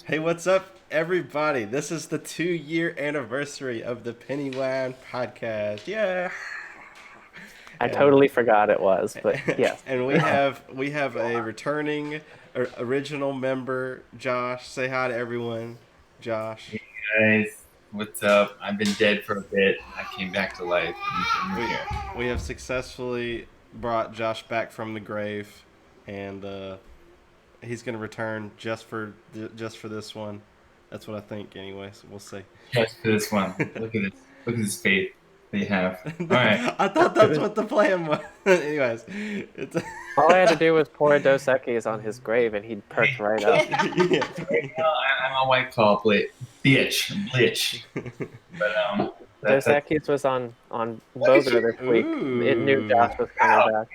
Hey, what's up, everybody? This is the 2 year anniversary of the Pennywine podcast. Yeah, I and totally forgot it was, but yes. and we have a returning original member, Josh. Say hi to everyone, Josh. Hey guys, what's up? I've been dead for a bit. I came back to life and we're We here. we have successfully brought Josh back from the grave, and he's gonna return just for this one. That's what I think. Anyways, we'll see. Just for this one. Look at this. Look at this faith that you have. All right. I thought that's what the plan was. Anyways, it's All I had to do was pour Dos Equis on his grave and he'd perk right up. yeah. I'm a white claw bitch. But Dos that's Equis was on look at Boga you. this week. It knew Ooh. Josh was coming back.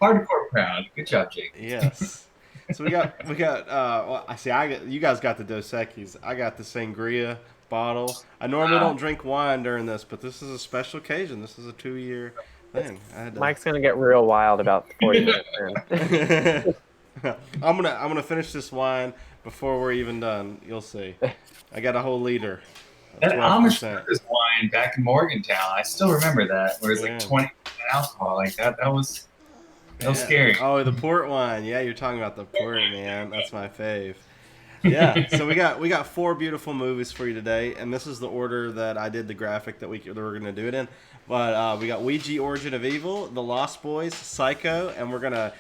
Hardcore proud. Good job, Jake. Yes. So we got well, I see you guys got the Dos Equis. I got the sangria bottle. I normally don't drink wine during this, but this is a special occasion. This is a 2 year thing. I had to Mike's gonna get real wild about 40 minutes in. I'm gonna finish this wine before we're even done. You'll see. I got a whole liter. That Amish 12%. Circus wine back in Morgantown. I still remember that. Where it's Yeah. like 20% alcohol. Like that was Yeah. scary. Oh, the port wine. Yeah, you're talking about the port, man. That's my fave. Yeah. So we got four beautiful movies for you today, and this is the order that I did the graphic that we're gonna do it in. But we got Ouija: Origin of Evil, The Lost Boys, Psycho, and we're gonna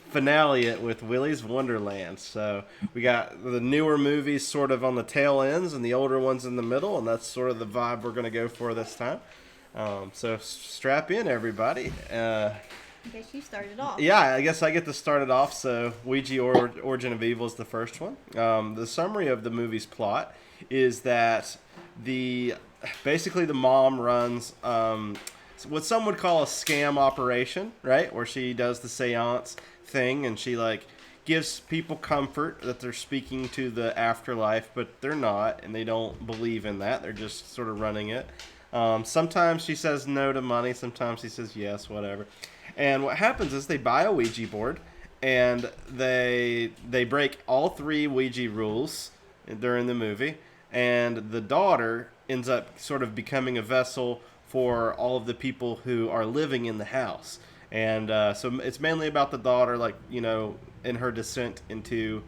finale it with Willy's Wonderland. So we got the newer movies sort of on the tail ends, and the older ones in the middle, and that's sort of the vibe we're gonna go for this time. So strap in, everybody. I guess you started off. Yeah, I guess I get to start it off. So, Origin of Evil is the first one. The summary of the movie's plot is that the basically the mom runs what some would call a scam operation, right? Where she does the seance thing and she like gives people comfort that they're speaking to the afterlife, but they're not, and they don't believe in that. They're just sort of running it. Sometimes she says no to money. Sometimes she says yes, whatever. And what happens is they buy a Ouija board, and they break all three Ouija rules during the movie, and the daughter ends up sort of becoming a vessel for all of the people who are living in the house. And so it's mainly about the daughter, like, in her descent into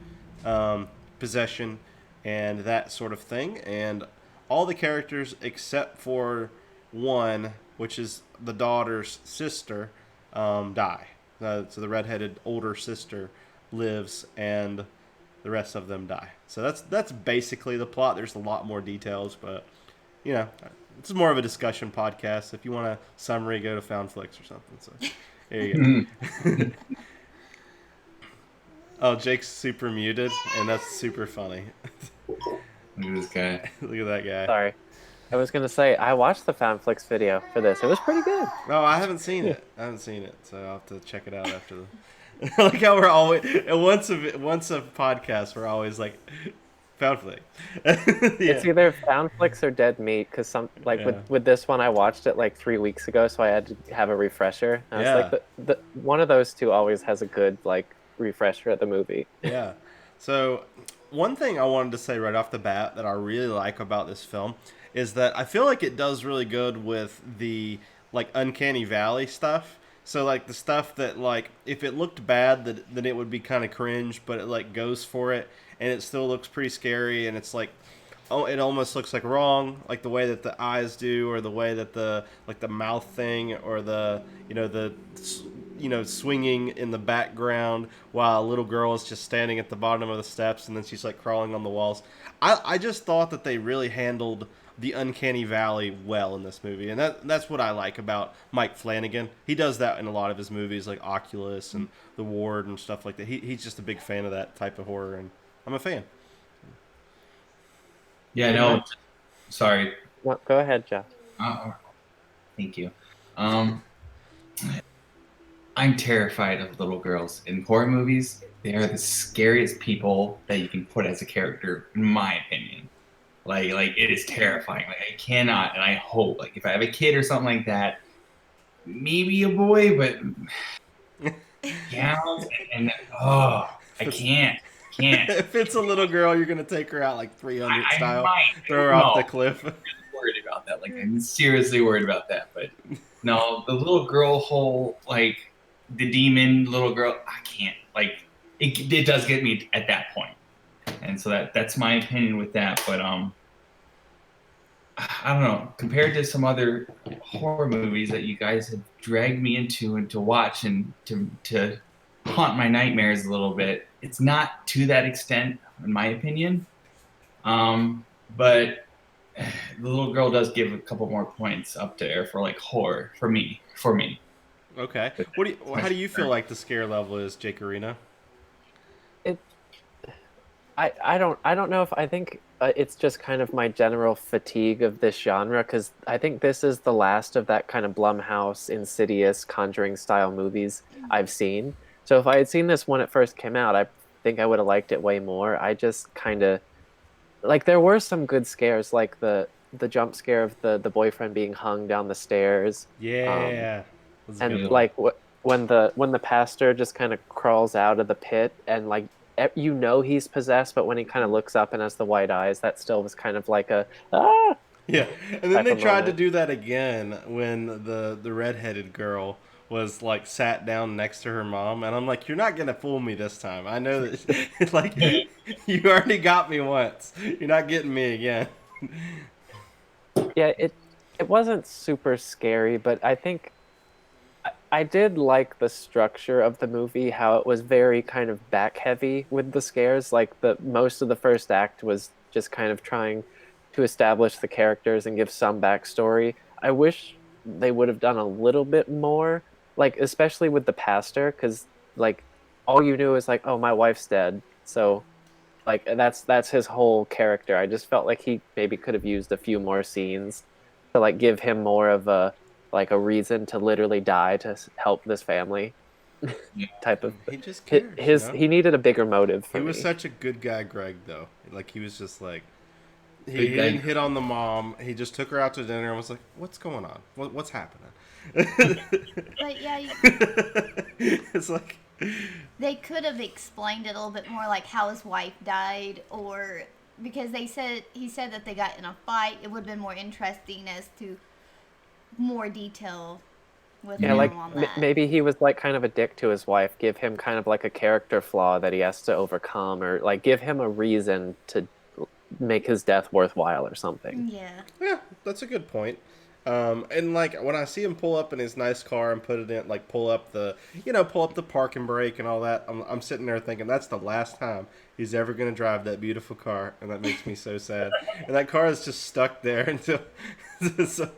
possession and that sort of thing. And all the characters except for one, which is the daughter's sister, die. So the redheaded older sister lives, and the rest of them die. So that's basically the plot. There's a lot more details, but you know, it's more of a discussion podcast. If you want a summary, go to Foundflix or something. So there you go. Oh, Jake's super muted, and that's super funny. Look at this guy. Look at that guy. Sorry. I was gonna say I watched the Fanflix video for this. It was pretty good. No, I haven't seen it. So I'll have to check it out after the. Like how we're always once a podcast, we're always like, Foundflix. It's either Fanflix or Dead Meat because Yeah. with this one I watched it like 3 weeks ago, so I had to have a refresher. And I was like, the one of those two always has a good like refresher at the movie. Yeah. So one thing I wanted to say right off the bat that I really like about this film is that I feel like it does really good with the like uncanny valley stuff. So like the stuff that like if it looked bad then it would be kind of cringe, but it like goes for it and it still looks pretty scary, and it's like it almost looks like wrong, like the way that the eyes do, or the way that the like the mouth thing, or the swinging in the background while a little girl is just standing at the bottom of the steps and then she's like crawling on the walls. I just thought that they really handled the uncanny valley well in this movie, and that's what I like about Mike Flanagan. He does that in a lot of his movies, like Oculus and The Ward and stuff like that. He's just a big fan of that type of horror, and I'm a fan. Yeah, no. Sorry. No, go ahead, Jeff. Thank you. I'm terrified of little girls in horror movies. They are the scariest people that you can put as a character, in my opinion. Like it is terrifying. Like I cannot, and I hope, like if I have a kid or something like that, maybe a boy, but gowns and I can't. can't. If it's a little girl, you're gonna take her out like 300 I style, might. throw her off the No. cliff. Worried about that. Like, I'm seriously worried about that. But no, the little girl whole, like, the demon little girl, I can't. Like, it does get me at that point. And so that's my opinion with that. But I don't know. Compared to some other horror movies that you guys have dragged me into and to watch and to haunt my nightmares a little bit, it's not to that extent, in my opinion. But the little girl does give a couple more points up there for like horror for me. Okay. How do you feel like the scare level is, Jake Arena? It. I don't know if I think it's just kind of my general fatigue of this genre, because I think this is the last of that kind of Blumhouse, Insidious, Conjuring style movies I've seen. So if I had seen this when it first came out, I think I would have liked it way more. I just kind of like, there were some good scares, like the jump scare of the boyfriend being hung down the stairs. Yeah. That's a And good one. like when the pastor just kind of crawls out of the pit, and like you know he's possessed, but when he kind of looks up and has the white eyes, that still was kind of like a Yeah, and then type they of tried to moment. do that again when the redheaded girl was like sat down next to her mom, and I'm like, you're not gonna fool me this time. I know that, like, you already got me once. You're not getting me again. Yeah, it wasn't super scary, but I think I did like the structure of the movie, how it was very kind of back heavy with the scares. Like, the most of the first act was just kind of trying to establish the characters and give some backstory. I wish they would have done a little bit more, like especially with the pastor, because like all you knew is like, oh, my wife's dead. So like that's his whole character. I just felt like he maybe could have used a few more scenes to like give him more of a like a reason to literally die to help this family type of He just cares, you know? he needed a bigger motive He for was me. such a good guy, Greg, though. Like, he was just like, he Good guy. didn't hit on the mom. He just took her out to dinner and was like, what's going on? What's happening? But yeah, It's like, they could have explained it a little bit more, like how his wife died, or because he said that they got in a fight. It would have been more interesting as to more detail with Yeah, him like on that. maybe he was like kind of a dick to his wife. Give him kind of like a character flaw that he has to overcome, or like give him a reason to make his death worthwhile or something. Yeah. yeah, that's a good point. And like when I see him pull up in his nice car and put it in, like pull up the park and brake and all that, I'm sitting there thinking that's the last time he's ever going to drive that beautiful car, and that makes me so sad. And that car is just stuck there until so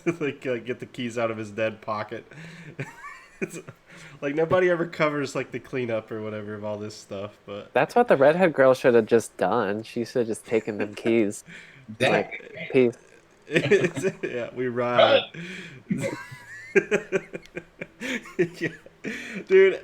they get the keys out of his dead pocket. It's, like, nobody ever covers like the cleanup or whatever of all this stuff, but That's what the redhead girl should have just done. She should have just taken them keys. Like, peace. yeah, we ride. Yeah. Dude,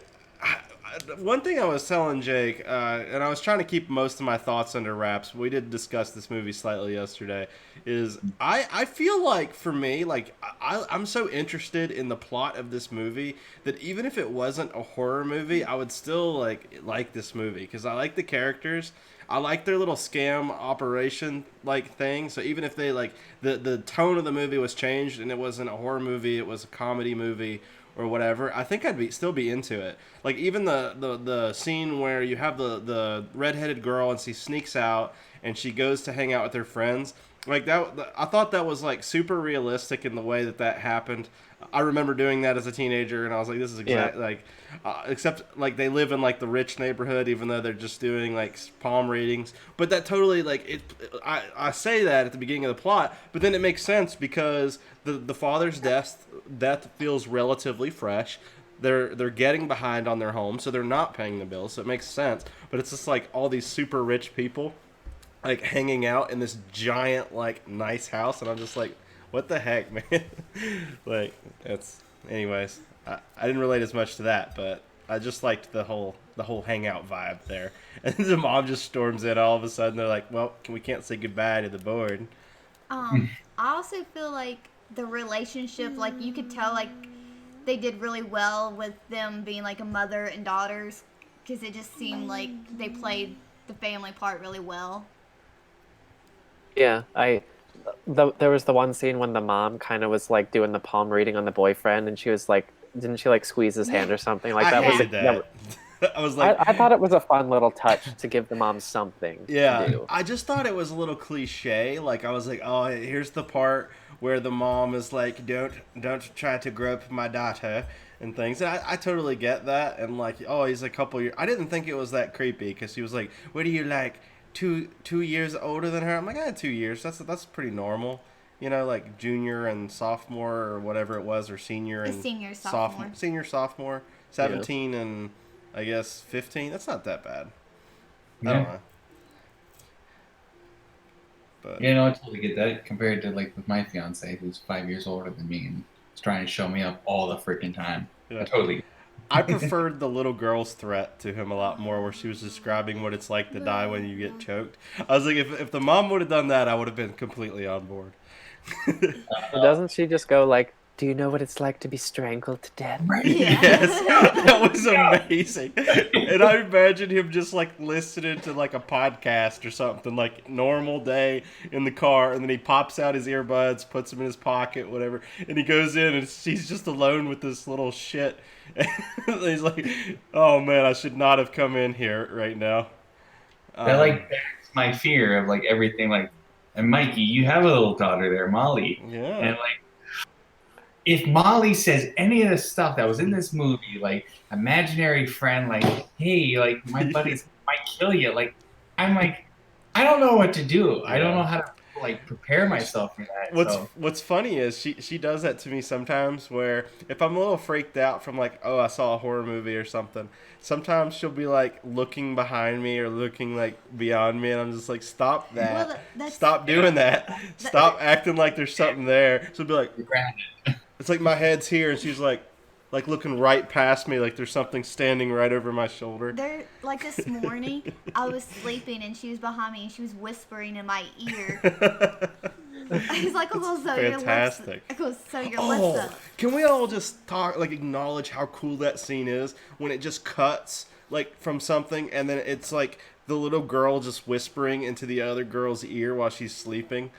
one thing I was telling Jake, and I was trying to keep most of my thoughts under wraps. We did discuss this movie slightly yesterday. Is I feel like for me, like I'm so interested in the plot of this movie that even if it wasn't a horror movie, I would still like this movie because I like the characters. I like their little scam operation like thing. So even if they like the tone of the movie was changed and it wasn't a horror movie, it was a comedy movie or whatever, I think I'd still be into it. Like even the scene where you have the redheaded girl and she sneaks out and she goes to hang out with her friends. Like that, I thought that was like super realistic in the way that happened. I remember doing that as a teenager, and I was like, "This is exactly like," except like they live in like the rich neighborhood, even though they're just doing like palm readings. But that totally like it. I say that at the beginning of the plot, but then it makes sense because the father's death feels relatively fresh. They're getting behind on their home, so they're not paying the bills, so it makes sense. But it's just like all these super rich people like hanging out in this giant like nice house, and I'm just like, what the heck, man? Like, it's anyways. I didn't relate as much to that, but I just liked the whole hangout vibe there. And the mom just storms in all of a sudden. They're like, well, we can't say goodbye to the board. I also feel like the relationship, like you could tell, like they did really well with them being like a mother and daughters because it just seemed like they played the family part really well. Yeah, there was the one scene when the mom kind of was like doing the palm reading on the boyfriend, and she was like, didn't she like squeeze his hand or something? Like I that was hated that. I was like, I thought it was a fun little touch to give the mom something yeah, to do. I just thought it was a little cliche. Like I was like, oh, here's the part where the mom is like, don't try to grope my daughter and things. And I totally get that. And like, oh, he's a couple years. I didn't think it was that creepy because he was like, what are you like, 2 years older than her? I'm like, 2 years. That's pretty normal. You know, like junior and sophomore or whatever it was, or senior and senior, sophomore. Senior, sophomore, 17 and I guess 15. That's not that bad. I don't know. But Yeah, no, I totally get that. Compared to like with my fiance, who's 5 years older than me and is trying to show me up all the freaking time. yeah. I totally. I preferred the little girl's threat to him a lot more, where she was describing what it's like to die when you get choked. I was like, if the mom would have done that, I would have been completely on board. Doesn't she just go like, do you know what it's like to be strangled to death? Yeah. Yes, that was amazing. And I imagine him just like listening to like a podcast or something, like normal day in the car, and then he pops out his earbuds, puts them in his pocket, whatever, and he goes in and he's just alone with this little shit. He's like, oh man, I should not have come in here right now. That's my fear of like everything. Like, and Mikey, you have a little daughter there, Molly. Yeah. And like, if Molly says any of the stuff that was in this movie, like imaginary friend, like, hey, like my buddies might kill you, like, I'm like, I don't know what to do. I don't know how to like prepare myself for that. What's funny is she does that to me sometimes, where if I'm a little freaked out from like, oh, I saw a horror movie or something, sometimes she'll be like looking behind me or looking like beyond me, and I'm just like, stop that. Well, stop doing that. Stop acting like there's something there. So be like, You're grounded. it's like my head's here, and she's like looking right past me, like there's something standing right over my shoulder. There, like this morning, I was sleeping and she was behind me and she was whispering in my ear. I was like, "Oh, so fantastic." I go, "So your lips up." Can we all just talk, like, acknowledge how cool that scene is when it just cuts like from something, and then it's like the little girl just whispering into the other girl's ear while she's sleeping.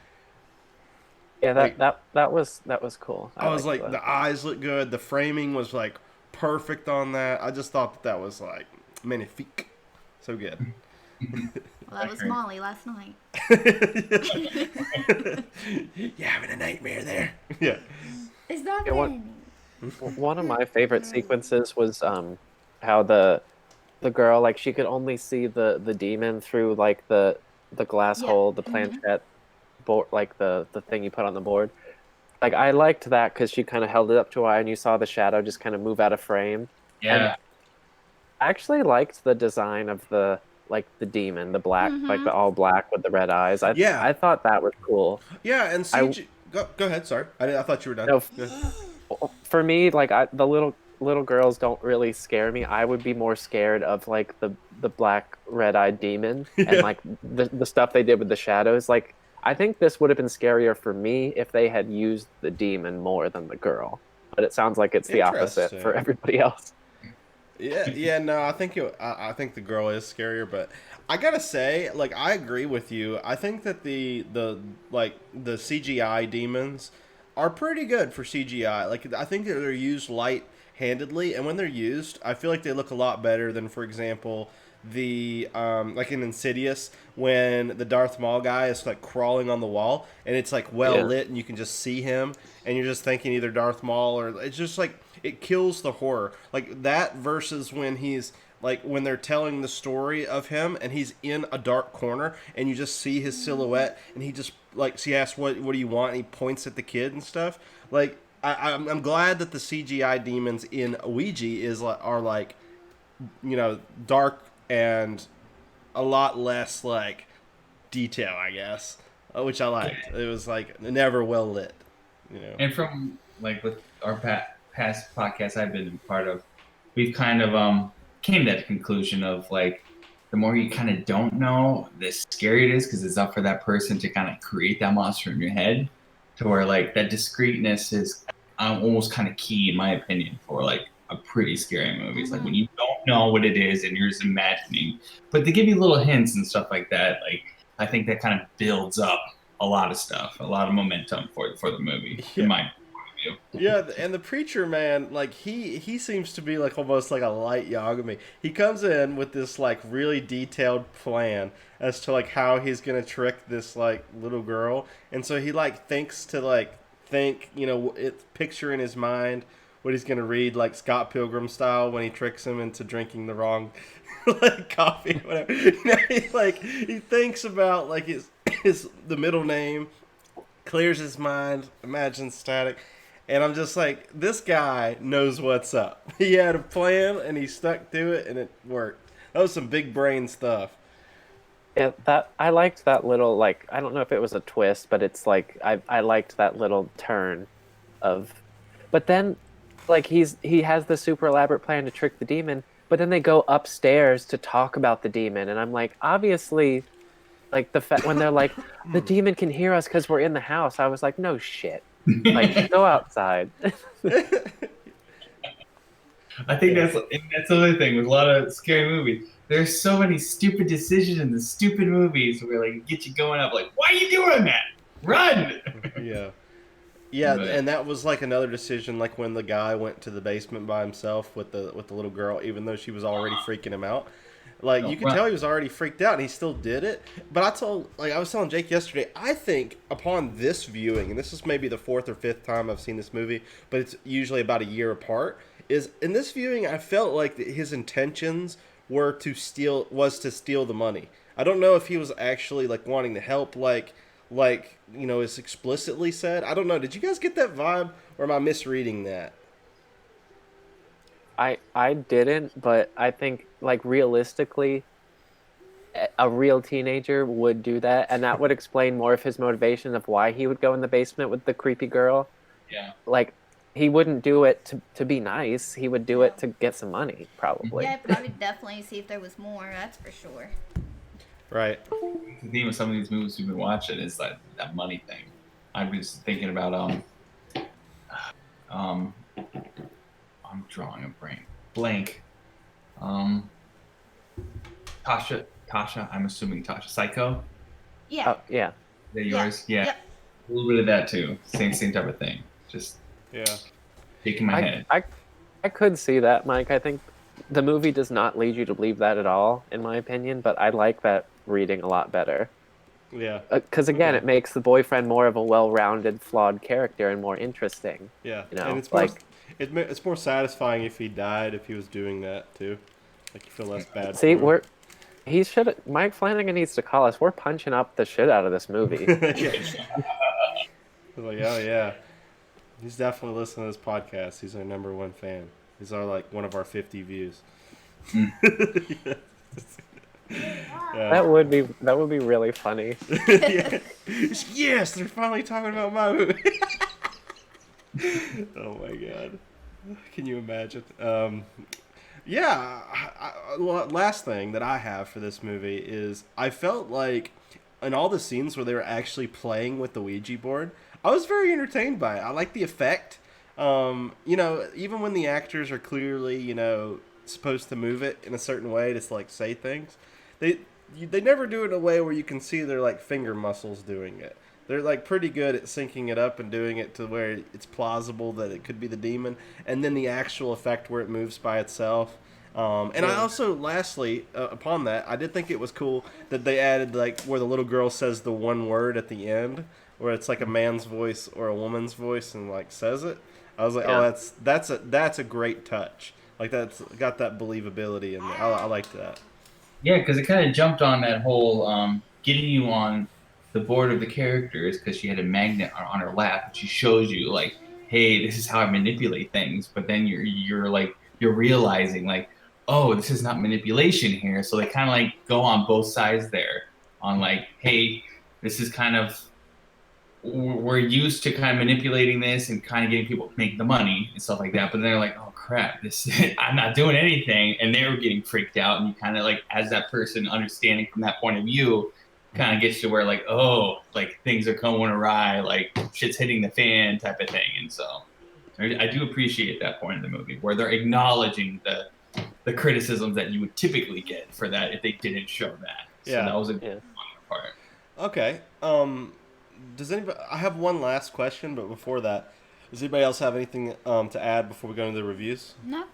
Yeah, Like- that was cool. I was like, liked the eyes look good. The framing was like perfect on that. I just thought that was like magnifique. So good. Well, that was Molly last night. You're having a nightmare there. Yeah. Is that Yeah, what- Benny? One of my favorite sequences was how the girl, like, she could only see the demon through like the glass Yeah. hole, the planchette board, like the thing you put on the board. Like, I liked that because she kind of held it up to her eye and you saw the shadow just kind of move out of frame. Yeah. I actually liked the design of the demon, the black, like the all black with the red eyes. Yeah. I thought that was cool. Yeah, and CG. Go ahead. Sorry, I thought you were done. No, Go. For me, like, the little girls don't really scare me. I would be more scared of like the black red-eyed demon and like the stuff they did with the shadows. Like, I think this would have been scarier for me if they had used the demon more than the girl. But it sounds like it's the opposite for Interesting. everybody else. Yeah, no, I think I think the girl is scarier, but I gotta say, like, I agree with you. I think that the CGI demons are pretty good for CGI. Like, I think that they're used light-handedly, and when they're used, I feel like they look a lot better than, for example, the like in Insidious, when the Darth Maul guy is like crawling on the wall and it's like well lit and you can just see him and you're just thinking either Darth Maul, or it's just like it kills the horror. Like that versus when he's like when they're telling the story of him and he's in a dark corner and you just see his silhouette and he just like she asks what do you want and he points at the kid and stuff. Like I'm glad that the CGI demons in Ouija are like, you know, dark and a lot less like detail, I guess, which I liked. It was like never well lit, you know. And from like with our past podcasts I've been a part of, we've kind of came to that conclusion of like the more you kind of don't know, the scarier it is because it's up for that person to kind of create that monster in your head, to where like that discreetness is almost kind of key in my opinion for like a pretty scary movie. It's like when you don't know what it is and you're just imagining, but they give you little hints and stuff like that. Like I think that kind of builds up a lot of stuff, a lot of momentum for the movie. Yeah. In my view. Yeah, and the preacher man, like he seems to be like almost like a light Yagami. He comes in with this like really detailed plan as to like how he's gonna trick this like little girl, and so he like think picture in his mind what he's gonna read like Scott Pilgrim style when he tricks him into drinking the wrong like coffee, whatever. He thinks about like his the middle name, clears his mind, imagines static. And I'm just like, this guy knows what's up. He had a plan, and he stuck to it, and it worked. That was some big brain stuff. Yeah, that I liked that little like I don't know if it was a twist, but it's like I liked that little turn of, but then like he has the super elaborate plan to trick the demon, but then they go upstairs to talk about the demon, and I'm like, obviously, like when they're like the demon can hear us because we're in the house, I was like, no shit. Like, go outside. I think that's the other thing with a lot of scary movies. There's so many stupid decisions in the stupid movies where like get you going up like, why are you doing that? Run! Yeah, and that was like another decision, like when the guy went to the basement by himself with the little girl, even though she was already freaking him out. Like you could tell he was already freaked out, and he still I was telling Jake yesterday, I think upon this viewing, and this is maybe the 4th or 5th time I've seen this movie, but it's usually about a year apart. Is in this viewing, I felt like his intentions to steal the money. I don't know if he was actually like wanting to help, like it's explicitly said. I don't know. Did you guys get that vibe, or am I misreading that? I didn't, but I think like realistically, a real teenager would do that, and that would explain more of his motivation of why he would go in the basement with the creepy girl. Yeah. Like he wouldn't do it to be nice. He would do it to get some money, probably. Yeah, probably definitely see if there was more. That's for sure. Right. The theme of some of these movies we've been watching is that money thing. I was thinking about I'm drawing a blank. Tasha. I'm assuming Tasha. Psycho. Yeah. Oh, yeah. Is that yours? Yeah. Yep. A little bit of that too. Same type of thing. Just shaking my head. I could see that, Mike. I think the movie does not lead you to believe that at all, in my opinion. But I like that reading a lot better. Yeah. Because again, it makes the boyfriend more of a well-rounded, flawed character and more interesting. Yeah. You know, and it's like it's more satisfying if he died, if he was doing that too. Like you feel less bad. see, for him. Mike Flanagan needs to call us. We're punching up the shit out of this movie. Yeah. I was like, oh yeah, he's definitely listening to this podcast. He's our number one fan. He's one of our 50 views. That would be really funny. Yes, they're finally talking about my movie. Oh my god, can you imagine? Last thing that I have for this movie is I felt like in all the scenes where they were actually playing with the Ouija board, I was very entertained by it. I like the effect. Even when the actors are clearly, supposed to move it in a certain way to like say things, they never do it in a way where you can see their like finger muscles doing it. They're like pretty good at syncing it up and doing it to where it's plausible that it could be the demon, and then the actual effect where it moves by itself. I also, lastly, upon that, I did think it was cool that they added like where the little girl says the one word at the end, where it's like a man's voice or a woman's voice and like says it. I was like, oh, that's a great touch. Like that's got that believability in there. I liked that. Yeah, because it kind of jumped on that whole getting you on the board of the characters because she had a magnet on her lap and she shows you like, hey, this is how I manipulate things. But then you're realizing like, oh, this is not manipulation here. So they kind of like go on both sides there on like, hey, this is kind of, we're used to kind of manipulating this and kind of getting people to make the money and stuff like that. But then they're like, oh crap, I'm not doing anything. And they were getting freaked out. And you kind of like, as that person understanding from that point of view, kind of gets to where like, oh, like things are going awry, like shit's hitting the fan type of thing. And so I do appreciate that point in the movie where they're acknowledging the criticisms that you would typically get for that if they didn't show that. So Yeah. that was a Yeah. good part. Okay. Does anybody? I have one last question, but before that, does anybody else have anything to add before we go into the reviews? No.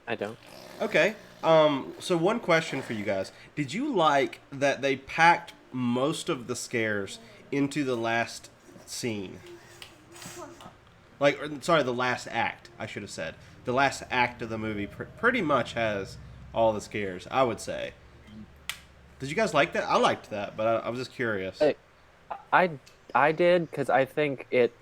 I don't. Okay. So one question for you guys: did you like that they packed most of the scares into the last scene? The last act. I should have said the last act of the movie pretty much has all the scares. I would say. Did you guys like that? I liked that, but I was just curious. I did, because I think it,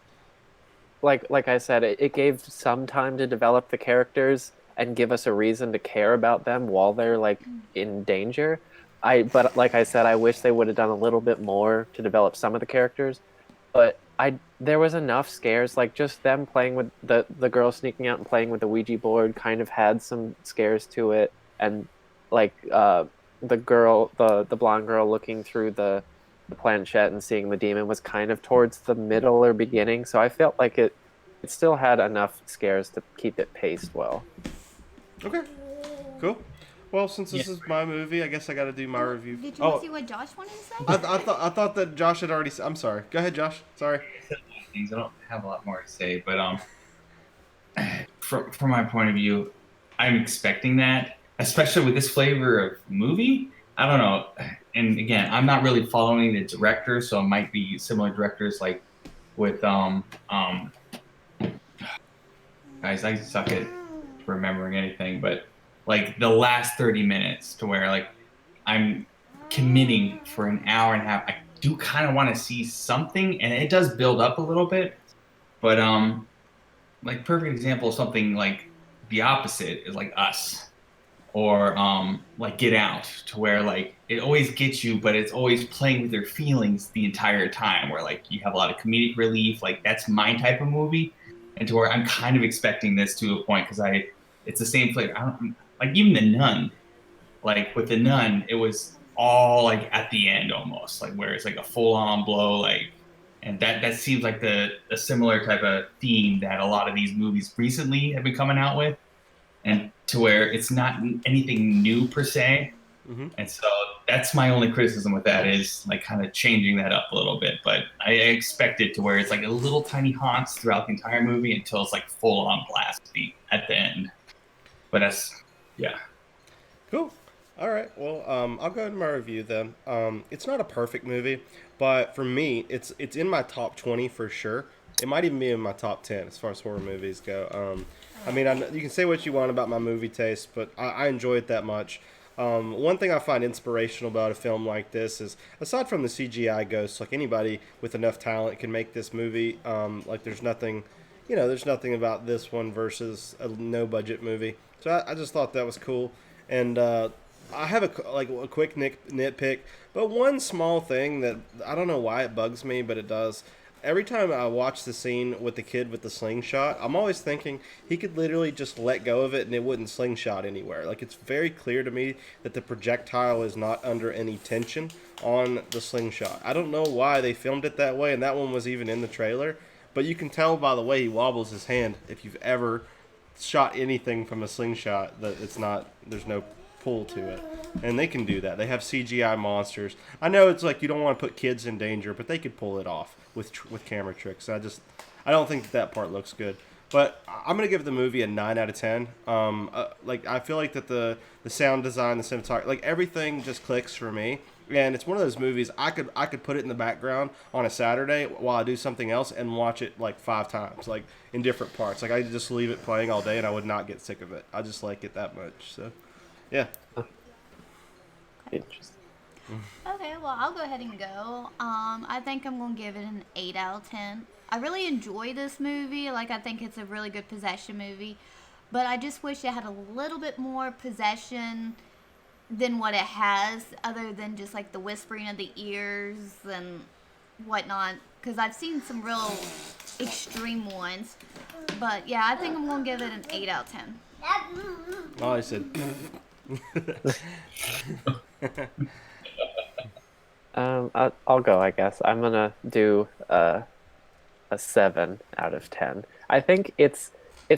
like I said, it gave some time to develop the characters and give us a reason to care about them while they're like in danger. But like I said, I wish they would have done a little bit more to develop some of the characters. But there was enough scares, like just them playing with the girl sneaking out and playing with the Ouija board kind of had some scares to it, and like the blonde girl looking through the planchette and seeing the demon was kind of towards the middle or beginning, so I felt like it still had enough scares to keep it paced well. Okay, cool. Well, since this is my movie, I guess I got to do my review. Did you want to see what Josh wanted to say? I thought that Josh had already. I'm sorry. Go ahead, Josh. Sorry. I don't have a lot more to say, but from my point of view, I'm expecting that, especially with this flavor of movie. I don't know. And again, I'm not really following the director, so it might be similar directors like with guys, I suck at remembering anything, but like the last 30 minutes to where like I'm committing for an hour and a half. I do kind of want to see something, and it does build up a little bit, but like perfect example of something like the opposite is like Us, or like Get Out, to where like it always gets you, but it's always playing with your feelings the entire time, where like you have a lot of comedic relief. Like that's my type of movie, and to where I'm kind of expecting this to a point, because it's the same flavor. I don't like even The Nun. Like with The Nun, it was all like at the end almost, like where it's like a full on blow, like, and that seems like a similar type of theme that a lot of these movies recently have been coming out with, and to where it's not anything new per se. Mm-hmm. And so that's my only criticism with that, is like kind of changing that up a little bit. But I expect it to where it's like a little tiny haunts throughout the entire movie until it's like full on blast beat at the end. But that's, yeah. Cool. All right. Well, I'll go into my review then. It's not a perfect movie, but for me, it's in my top 20 for sure. It might even be in my top 10 as far as horror movies go. I mean, you can say what you want about my movie taste, but I enjoy it that much. One thing I find inspirational about a film like this is, aside from the CGI ghosts, like anybody with enough talent can make this movie. Like there's nothing about this one versus a no-budget movie. So I just thought that was cool. And I have a quick nitpick, but one small thing that I don't know why it bugs me, but it does. Every time I watch the scene with the kid with the slingshot, I'm always thinking he could literally just let go of it and it wouldn't slingshot anywhere. Like, it's very clear to me that the projectile is not under any tension on the slingshot. I don't know why they filmed it that way, and that one was even in the trailer, but you can tell by the way he wobbles his hand, if you've ever shot anything from a slingshot, that there's no pull to it. And they can do that. They have CGI monsters. I know it's like you don't want to put kids in danger, but they could pull it off with camera tricks. I don't think that part looks good. But I'm gonna give the movie a 9 out of 10. I feel like that the sound design, the cinematography, like everything just clicks for me. And it's one of those movies I could put it in the background on a Saturday while I do something else and watch it like 5 times, like in different parts. Like I could just leave it playing all day and I would not get sick of it. I just like it that much. So, yeah. Interesting. Okay, well, I'll go ahead and go. I think I'm going to give it an 8 out of 10. I really enjoy this movie. Like, I think it's a really good possession movie. But I just wish it had a little bit more possession than what it has, other than just, like, the whispering of the ears and whatnot. Because I've seen some real extreme ones. But, yeah, I think I'm going to give it an 8 out of 10. Oh, I said... I'll go, I guess. I'm gonna do a 7 out of 10. I think it's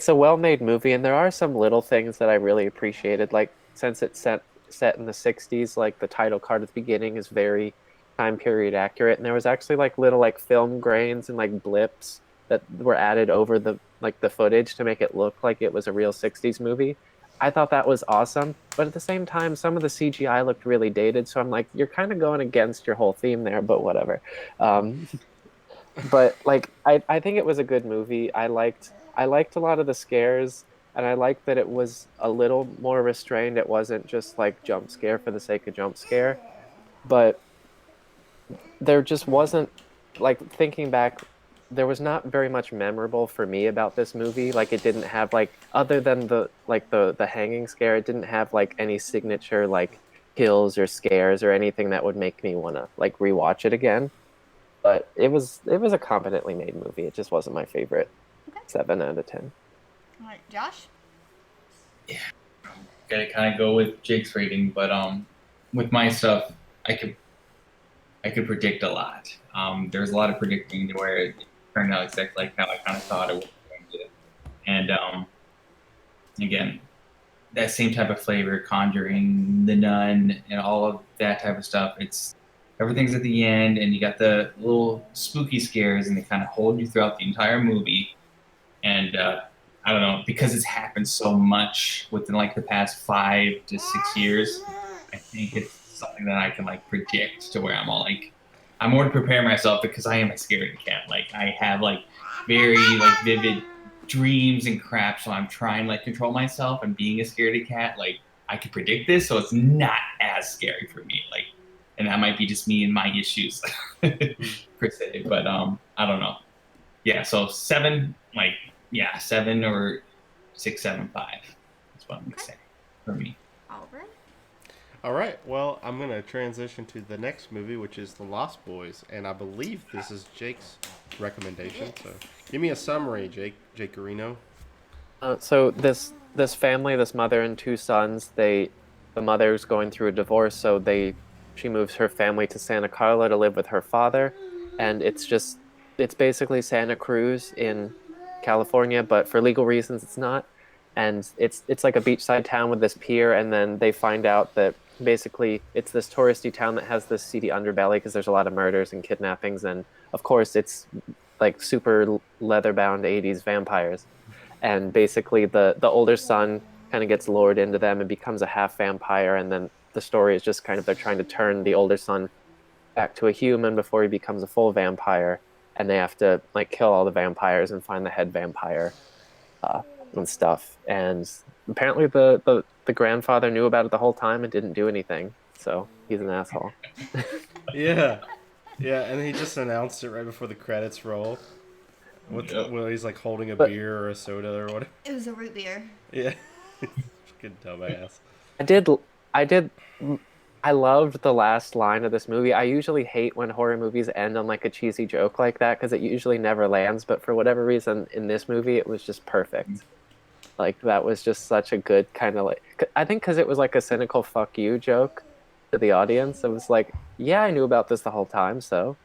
a well-made movie, and there are some little things that I really appreciated. Like since it's set in the 60s, like the title card at the beginning is very time period accurate, and there was actually like little like film grains and like blips that were added over the footage to make it look like it was a real 60s movie. I thought that was awesome, but at the same time, some of the CGI looked really dated. So I'm like, you're kind of going against your whole theme there, but whatever. Um, but like, I think it was a good movie. I liked a lot of the scares, and I liked that it was a little more restrained. It wasn't just like jump scare for the sake of jump scare, but there just wasn't, like, thinking back, there was not very much memorable for me about this movie. Like it didn't have, like, other than the hanging scare, it didn't have like any signature like kills or scares or anything that would make me want to like rewatch it again. But it was a competently made movie. It just wasn't my favorite. Okay. 7 out of 10. All right, Josh. Gotta kind of go with Jake's rating, but with my stuff, I could predict a lot. There's a lot of predicting to where it turned out exactly like how I kind of thought it was going to. And again, that same type of flavor, Conjuring, The Nun, and all of that type of stuff. It's everything's at the end, and you got the little spooky scares, and they kind of hold you throughout the entire movie. And I don't know, because it's happened so much within like the past 5 to 6 years. I think it's something that I can like predict to where I'm all like, I'm more to prepare myself because I am a scaredy cat. Like I have like very like vivid dreams and crap, so I'm trying to like control myself. And being a scaredy cat, like I can predict this, so it's not as scary for me. Like, and that might be just me and my issues per se. But I don't know. Yeah, so 7, like 7 or 6, 7, 5. That's what I'm gonna say for me. All right. All right. Well, I'm gonna transition to the next movie, which is The Lost Boys, and I believe this is Jake's recommendation. So, give me a summary, Jake Garino. So this family, this mother and 2 sons, the mother's going through a divorce, so she moves her family to Santa Carla to live with her father, and it's basically Santa Cruz in California, but for legal reasons it's not. And it's like a beachside town with this pier, and then they find out that basically it's this touristy town that has this seedy underbelly because there's a lot of murders and kidnappings, and of course it's like super leather-bound 80s vampires. And basically the older son kind of gets lured into them and becomes a half vampire, and then the story is just kind of they're trying to turn the older son back to a human before he becomes a full vampire, and they have to like kill all the vampires and find the head vampire and stuff. And apparently the grandfather knew about it the whole time and didn't do anything, so he's an asshole. Yeah, and he just announced it right before the credits roll. Well, he's like holding a beer or a soda or whatever. It was a root beer. Yeah, good dumbass. I loved the last line of this movie. I usually hate when horror movies end on like a cheesy joke like that because it usually never lands, but for whatever reason in this movie it was just perfect. Like that was just such a good kind of like, I think because it was like a cynical fuck you joke to the audience. It was like, yeah, I knew about this the whole time, so.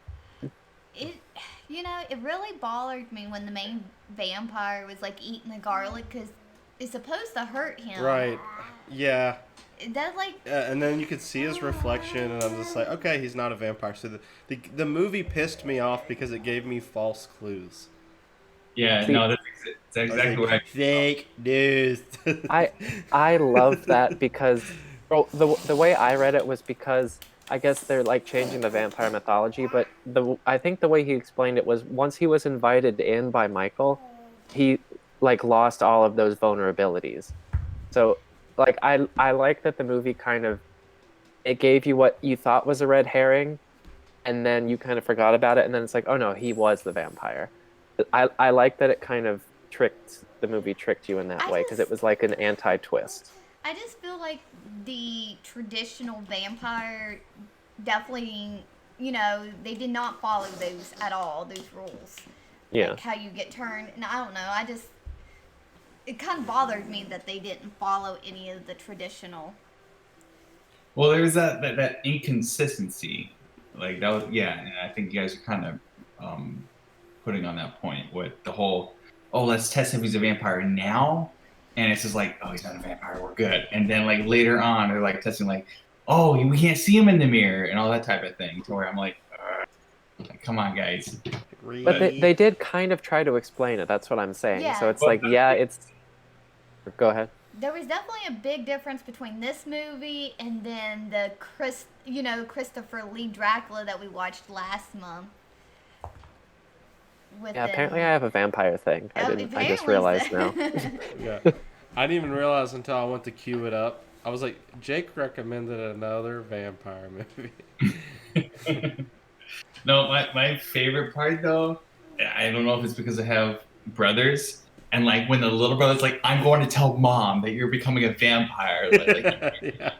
It really bothered me when the main vampire was like eating the garlic because it's supposed to hurt him. Right. Yeah. That like. And then you could see his reflection, and I'm just like, okay, he's not a vampire. So the movie pissed me off because it gave me false clues. Yeah, no, that's exactly what I fake news. I love that because the way I read it was because I guess they're like changing the vampire mythology, but I think the way he explained it was once he was invited in by Michael, he like lost all of those vulnerabilities. So like I like that the movie kind of it gave you what you thought was a red herring, and then you kind of forgot about it, and then it's like, oh no, he was the vampire. I like that it kind of tricked you in that way because it was like an anti-twist. I just feel like the traditional vampire definitely, they did not follow those at all, those rules. Yeah. Like how you get turned. And I don't know, it kind of bothered me that they didn't follow any of the traditional. Well, there was that inconsistency. Like that was, yeah, and I think you guys are kind of putting on that point with the whole, oh, let's test if he's a vampire now, and it's just like, oh, he's not a vampire, we're good. And then like later on, they're like testing like, oh, we can't see him in the mirror and all that type of thing. To where I'm like, come on, guys. But they did kind of try to explain it. That's what I'm saying. Yeah. So it's like, yeah, it's. Go ahead. There was definitely a big difference between this movie and then the Christopher Lee Dracula that we watched last month. Yeah, apparently I have a vampire thing. I just realized now. Yeah. I didn't even realize until I went to queue it up. I was like, Jake recommended another vampire movie. No, my favorite part though, I don't know if it's because I have brothers, and like when the little brother's like, I'm going to tell mom that you're becoming a vampire. Yeah.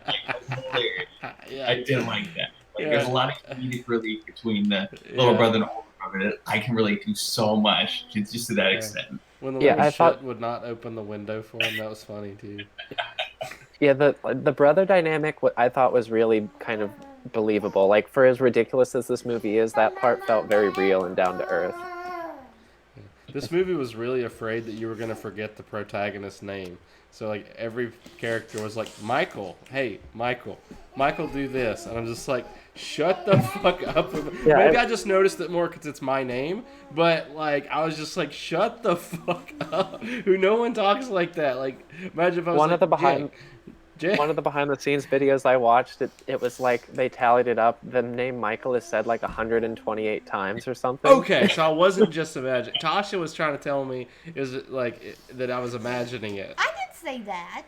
I did like that. Like, Yeah. There's a lot of comedic relief between the little brother and older brother that I can relate to so much, just to that extent. When the little shit would not open the window for him, that was funny too. Yeah, the brother dynamic I thought was really kind of believable. Like, for as ridiculous as this movie is, that part felt very real and down to earth. This movie was really afraid that you were going to forget the protagonist's name. So, like, every character was like, Michael, hey, Michael, do this. And I'm just like, shut the fuck up. Yeah, Maybe I just noticed it more because it's my name. But, like, I was just like, shut the fuck up. No one talks like that. Like, imagine if I was One like, of the behind the scenes videos I watched, it was like they tallied it up. The name Michael is said like 128 times or something. Okay, so I wasn't just imagining. Tasha was trying to tell me that I was imagining it. I didn't say that.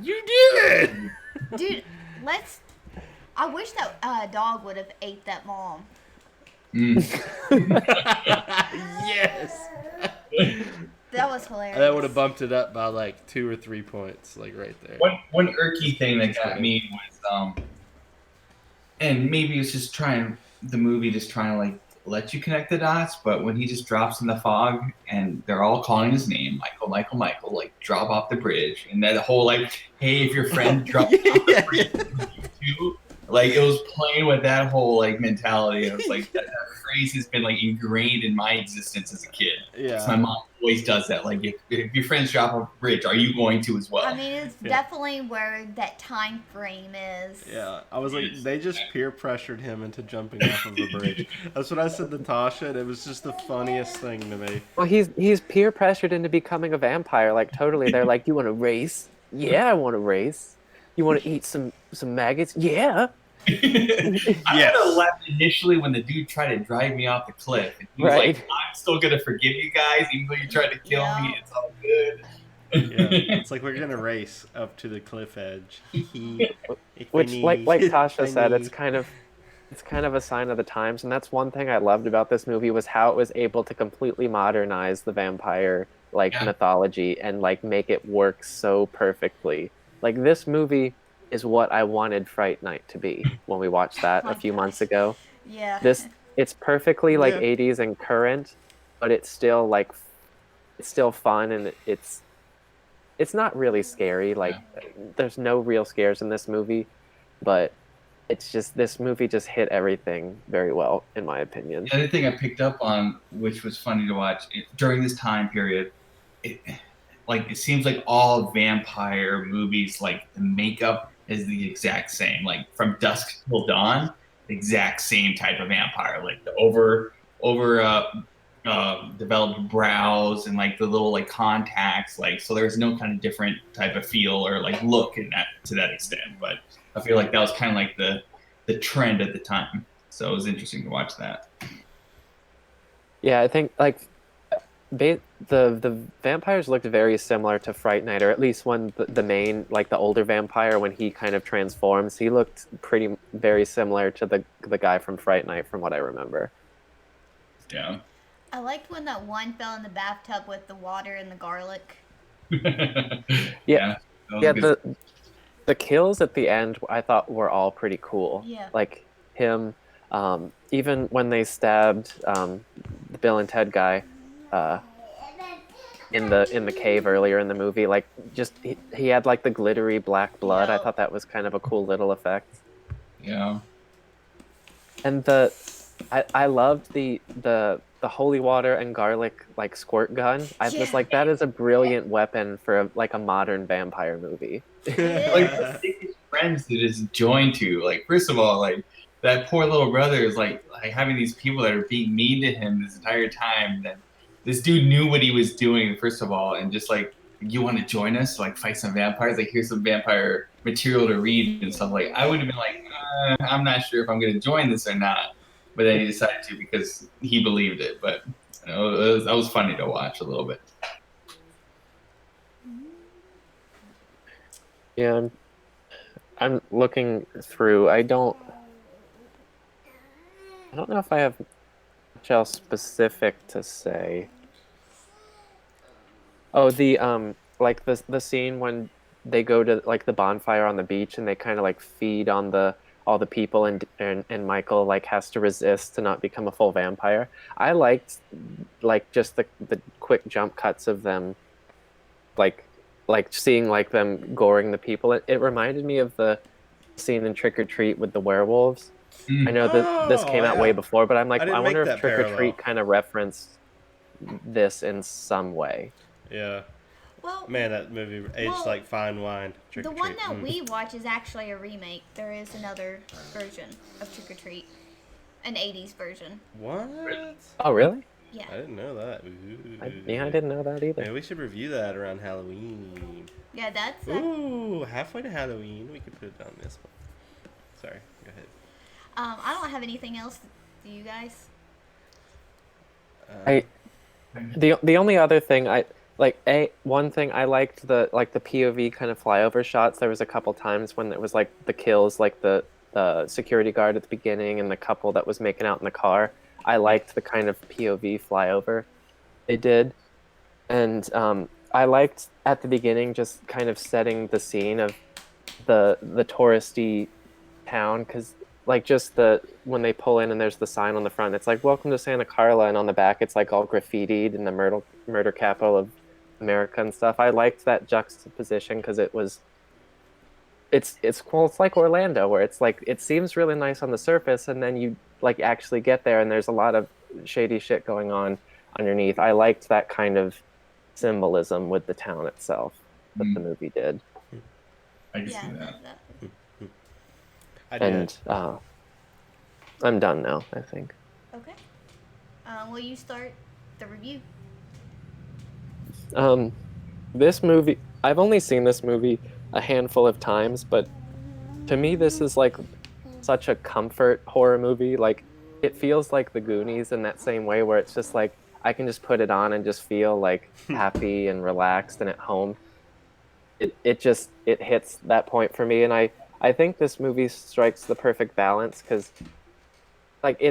You did! Dude, I wish that dog would have ate that mom. Yes! That was hilarious. That would have bumped it up by like 2 or 3 points, like right there. One irky thing that got me was, and maybe it's just the movie just trying to like let you connect the dots, but when he just drops in the fog and they're all calling his name, Michael, like drop off the bridge, and that whole like, hey, if your friend drops off the bridge, you too. Like, it was playing with that whole like mentality. It was like that phrase has been like ingrained in my existence as a kid. Yeah. My mom always does that. Like, if your friends drop off a bridge, are you going to as well? I mean, it's definitely where that time frame is. Yeah, I was like, they just peer pressured him into jumping off of the bridge. That's what I said to Tasha, and it was just the funniest thing to me. Well, he's peer pressured into becoming a vampire. Like, totally. They're like, you want to race? Yeah, I want to race. You want to eat some maggots? Yeah. I would have laughed initially when the dude tried to drive me off the cliff. And he was like, I'm still going to forgive you guys, even though you tried to kill me. It's all good. Yeah, it's like we're going to race up to the cliff edge. Which, like Tasha said, it's kind of a sign of the times. And that's one thing I loved about this movie was how it was able to completely modernize the vampire mythology and like make it work so perfectly. Like, this movie is what I wanted Fright Night to be when we watched that a few months ago. Yeah. It's perfectly like 80s and current, but it's still fun, and it's not really scary. Like, there's no real scares in this movie, but it's just, this movie just hit everything very well, in my opinion. The other thing I picked up on, which was funny to watch during this time period, it seems like all vampire movies, like the makeup is the exact same. Like, from dusk till dawn, the exact same type of vampire. Like the over developed brows and like the little like contacts. Like, so there's no kind of different type of feel or like look in that to that extent. But I feel like that was kind of like the trend at the time. So it was interesting to watch that. Yeah, I think like the vampires looked very similar to Fright Night, or at least when the main, like the older vampire, when he kind of transforms, he looked very similar to the guy from Fright Night, from what I remember. Yeah. I liked when that one fell in the bathtub with the water and the garlic. Yeah. The kills at the end I thought were all pretty cool. Yeah. Like him, even when they stabbed the Bill and Ted guy in the cave earlier in the movie, like just he had like the glittery black blood. I thought that was kind of a cool little effect. Yeah. And the I loved the holy water and garlic like squirt gun. I was Yeah. like, that is a brilliant weapon for like a modern vampire movie. Like the sickest friends to just join to. Like, first of all, like that poor little brother is like having these people that are being mean to him this entire time. That this dude knew what he was doing, first of all, and just like, you want to join us to like fight some vampires? Like, here's some vampire material to read and stuff. Like, I would have been like, I'm not sure if I'm going to join this or not. But then he decided to because he believed it. But you know, that was funny to watch a little bit. Yeah, I'm looking through. I don't know if I have much else specific to say. Oh, the like the scene when they go to like the bonfire on the beach and they kind of like feed on the all the people and Michael like has to resist to not become a full vampire. I liked like just the quick jump cuts of them like seeing like them goring the people. It reminded me of the scene in Trick or Treat with the werewolves. I know that this came out way before, but I'm like, I wonder if Trick or Treat kind of referenced this in some way. Yeah. Well, Man, that movie aged like fine wine. Trick the or one Treat. that we watch is actually a remake. There is another version of Trick or Treat, an '80s version. What? Oh, really? Yeah. I didn't know that. I didn't know that either. Maybe we should review that around Halloween. Yeah, that's. Ooh, halfway to Halloween, we could put it on this one. Sorry, go ahead. I don't have anything else. Do you guys? The only other thing one thing I liked the POV kind of flyover shots. There was a couple times when it was like the kills, like the security guard at the beginning and the couple that was making out in the car. I liked the kind of POV flyover they did, and I liked at the beginning just kind of setting the scene of the touristy town, because like just when they pull in and there's the sign on the front, it's like welcome to Santa Carla, and on the back it's like all graffitied and the murder capital of America and stuff. I liked that juxtaposition because it's cool. It's like Orlando, where it's like it seems really nice on the surface, and then you like actually get there and there's a lot of shady shit going on underneath. I liked that kind of symbolism with the town itself that the movie did. I can see that. I did. And I'm done now, I think. Okay. Will you start the review? This movie, I've only seen this movie a handful of times, but to me this is like such a comfort horror movie. Like it feels like The Goonies in that same way, where it's just like I can just put it on and just feel like happy and relaxed and at home. It hits that point for me, and I think this movie strikes the perfect balance, because like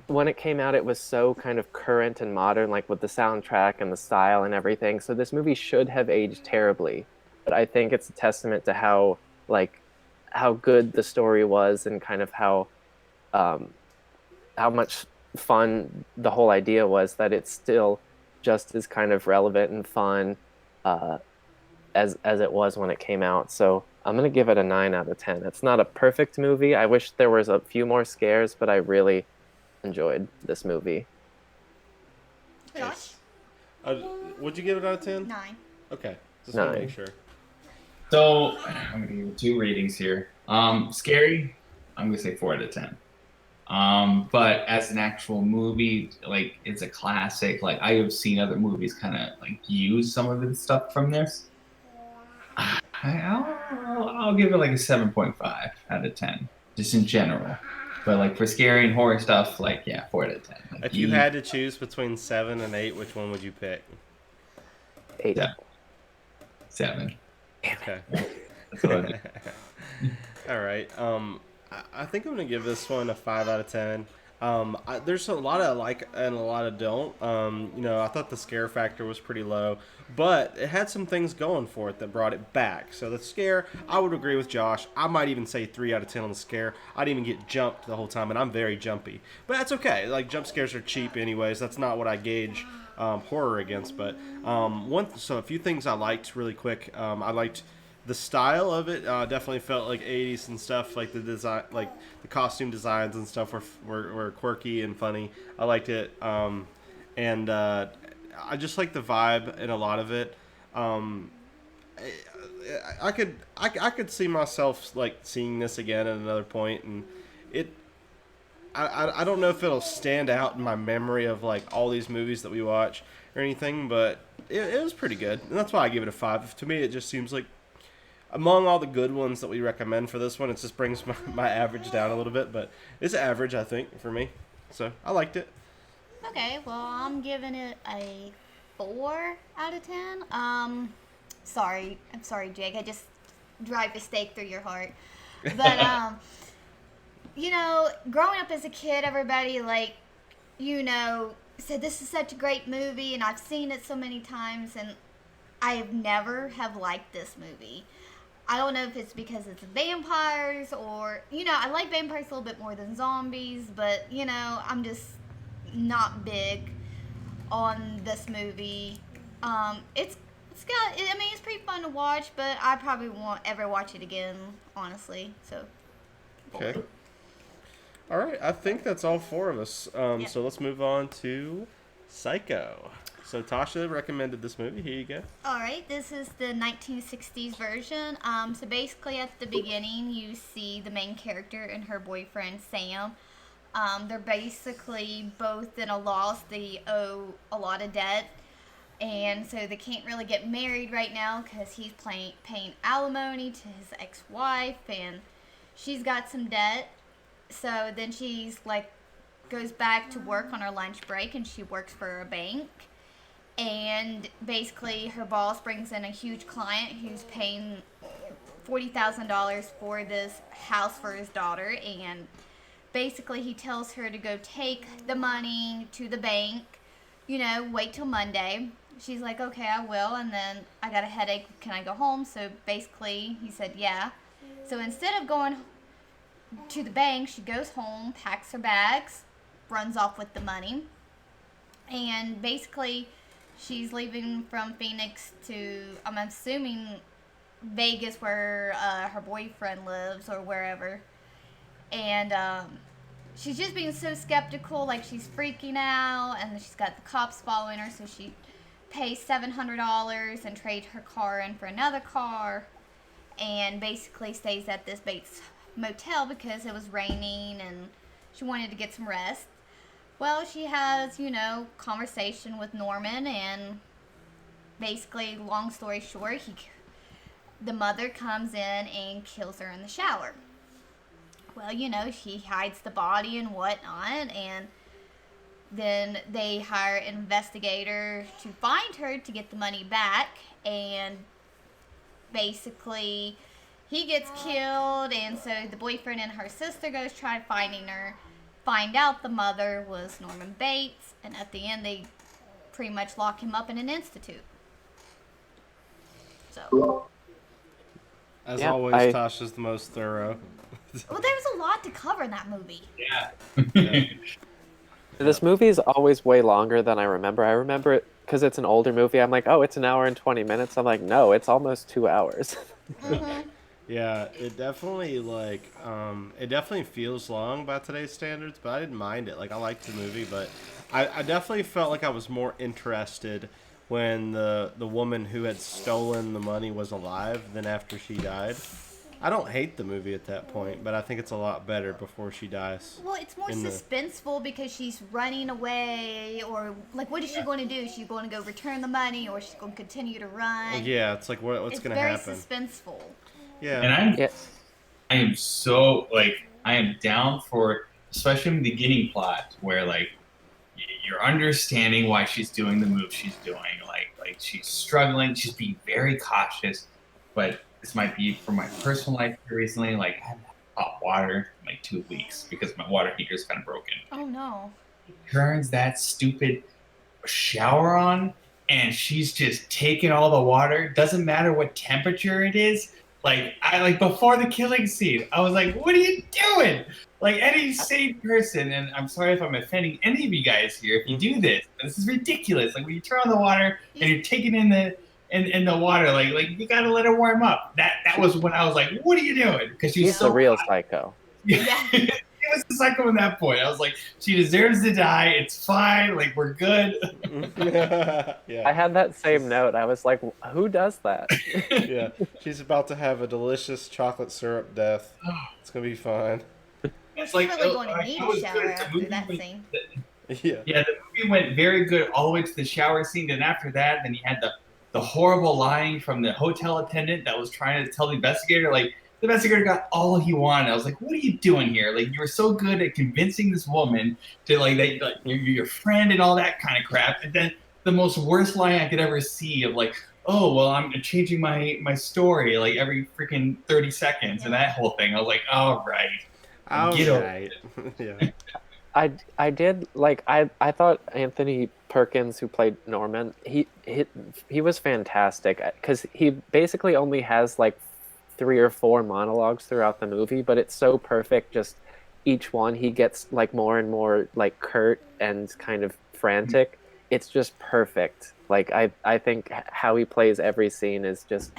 when it came out, it was so kind of current and modern, like with the soundtrack and the style and everything. So this movie should have aged terribly, but I think it's a testament to how good the story was, and kind of how much fun the whole idea was, that it's still just as kind of relevant and fun as it was when it came out. So I'm gonna give it a 9 out of 10. It's not a perfect movie. I wish there was a few more scares, but I really enjoyed this movie. Tosh? Would you give it out of 10? 9. Okay, just want to 9. make sure. So I'm gonna give you 2 ratings here. Scary, I'm gonna say 4 out of 10. But as an actual movie, like it's a classic. Like I have seen other movies kind of like use some of the stuff from this. I'll give it like a 7.5 out of 10, just in general. But like for scary and horror stuff, like 4 out of 10. Like, If you had to choose between 7 and 8, which one would you pick? 8. 7. Okay. That's what I did. All right. I think I'm gonna give this one a 5 out of 10. There's a lot of like and a lot of don't. I thought the scare factor was pretty low, but it had some things going for it that brought it back. So the scare, I would agree with Josh. I might even say 3 out of 10 on the scare. I didn't even get jumped the whole time, and I'm very jumpy. But that's okay. Like jump scares are cheap anyways. That's not what I gauge horror against. But so a few things I liked really quick. I liked the style of it definitely felt like 80s and stuff. Like the design, like the costume designs and stuff were quirky and funny. I liked it, and I just like the vibe in a lot of it. I could see myself like seeing this again at another point, and it. I don't know if it'll stand out in my memory of like all these movies that we watch or anything, but it was pretty good, and that's why I give it a 5. To me, it just seems like among all the good ones that we recommend for this one, it just brings my average down a little bit, but it's average, I think, for me. So I liked it. Okay, well, I'm giving it a 4 out of 10. I'm sorry, Jake. I just drive a stake through your heart. But you know, growing up as a kid, everybody said this is such a great movie, and I've seen it so many times, and I've never have liked this movie. I don't know if it's because it's vampires or, I like vampires a little bit more than zombies, but, I'm just not big on this movie. It's pretty fun to watch, but I probably won't ever watch it again, honestly, so. Okay. All right, I think that's all 4 of us. Yep. So let's move on to Psycho. So Tasha recommended this movie. Here you go. All right, this is the 1960s version. So basically at the beginning, you see the main character and her boyfriend, Sam. They're basically both in a loss. They owe a lot of debt. And so they can't really get married right now because he's paying alimony to his ex-wife, and she's got some debt. So then she's goes back to work on her lunch break, and she works for a bank. And basically her boss brings in a huge client who's paying $40,000 for this house for his daughter. And basically he tells her to go take the money to the bank, wait till Monday. She's like, okay, I will. And then I got a headache. Can I go home? So basically he said, yeah. So instead of going to the bank, she goes home, packs her bags, runs off with the money. And basically she's leaving from Phoenix to, I'm assuming, Vegas, where her boyfriend lives, or wherever. And she's just being so skeptical, she's freaking out, and she's got the cops following her, so she pays $700 and trades her car in for another car, and basically stays at this Bates motel because it was raining and she wanted to get some rest. Well, she has, conversation with Norman, and basically, long story short, the mother comes in and kills her in the shower. Well, she hides the body and whatnot, and then they hire an investigator to find her to get the money back, and basically he gets killed, and so the boyfriend and her sister goes try finding her, find out the mother was Norman Bates, and at the end they pretty much lock him up in an institute. So. As always, Tasha's the most thorough. Well, there was a lot to cover in that movie. Yeah. This movie is always way longer than I remember. I remember it because it's an older movie. I'm like, oh, it's an hour and 20 minutes. I'm like, no, it's almost 2 hours. Mm-hmm. Yeah, it definitely feels long by today's standards, but I didn't mind it. I liked the movie, but I definitely felt like I was more interested when the woman who had stolen the money was alive than after she died. I don't hate the movie at that point, but I think it's a lot better before she dies. Well, it's more suspenseful because she's running away, or what is she going to do? Is she going to go return the money, or is she going to continue to run? Yeah, it's what's going to happen. It's very suspenseful. Yeah. And I am so I am down for, especially in the beginning plot where you're understanding why she's doing the move she's doing. Like she's struggling, she's being very cautious, but this might be for my personal life here recently. I haven't had hot water in 2 weeks because my water heater's kind of broken. Oh no. Turns that stupid shower on, and she's just taking all the water. Doesn't matter what temperature it is. Before the killing scene, I was like, what are you doing? Any sane person, and I'm sorry if I'm offending any of you guys here, if you do this is ridiculous. When you turn on the water and you're taking in in the water. Like you gotta let her warm up. That was when I was like, what are you doing? Because she's He's so the real psycho. Yeah. It was the psycho at that point. I was like, she deserves to die. It's fine. Like we're good. Yeah. I had that same note. I was like, who does that? Yeah. She's about to have a delicious chocolate syrup death. It's gonna be fine. It's She's like really going to I need a was shower good. The after movie that went- scene. Yeah. Yeah, the movie went very good all the way to the shower scene. And after that, then you had the horrible line from the hotel attendant that was trying to tell the investigator, like, the investigator got all he wanted. I was like, what are you doing here? Like, you were so good at convincing this woman to, like, you're your friend and all that kind of crap. And then the most worst line I could ever see of, like, oh, well, I'm changing my story, like, every freaking 30 seconds. And that whole thing. I was like, all right. Get over Alright. Yeah. I did like I thought Anthony Perkins, who played Norman, he was fantastic because he basically only has like 3 or 4 monologues throughout the movie, but it's so perfect. Just each one, he gets like more and more like curt and kind of frantic. It's just perfect. Like I think how he plays every scene is just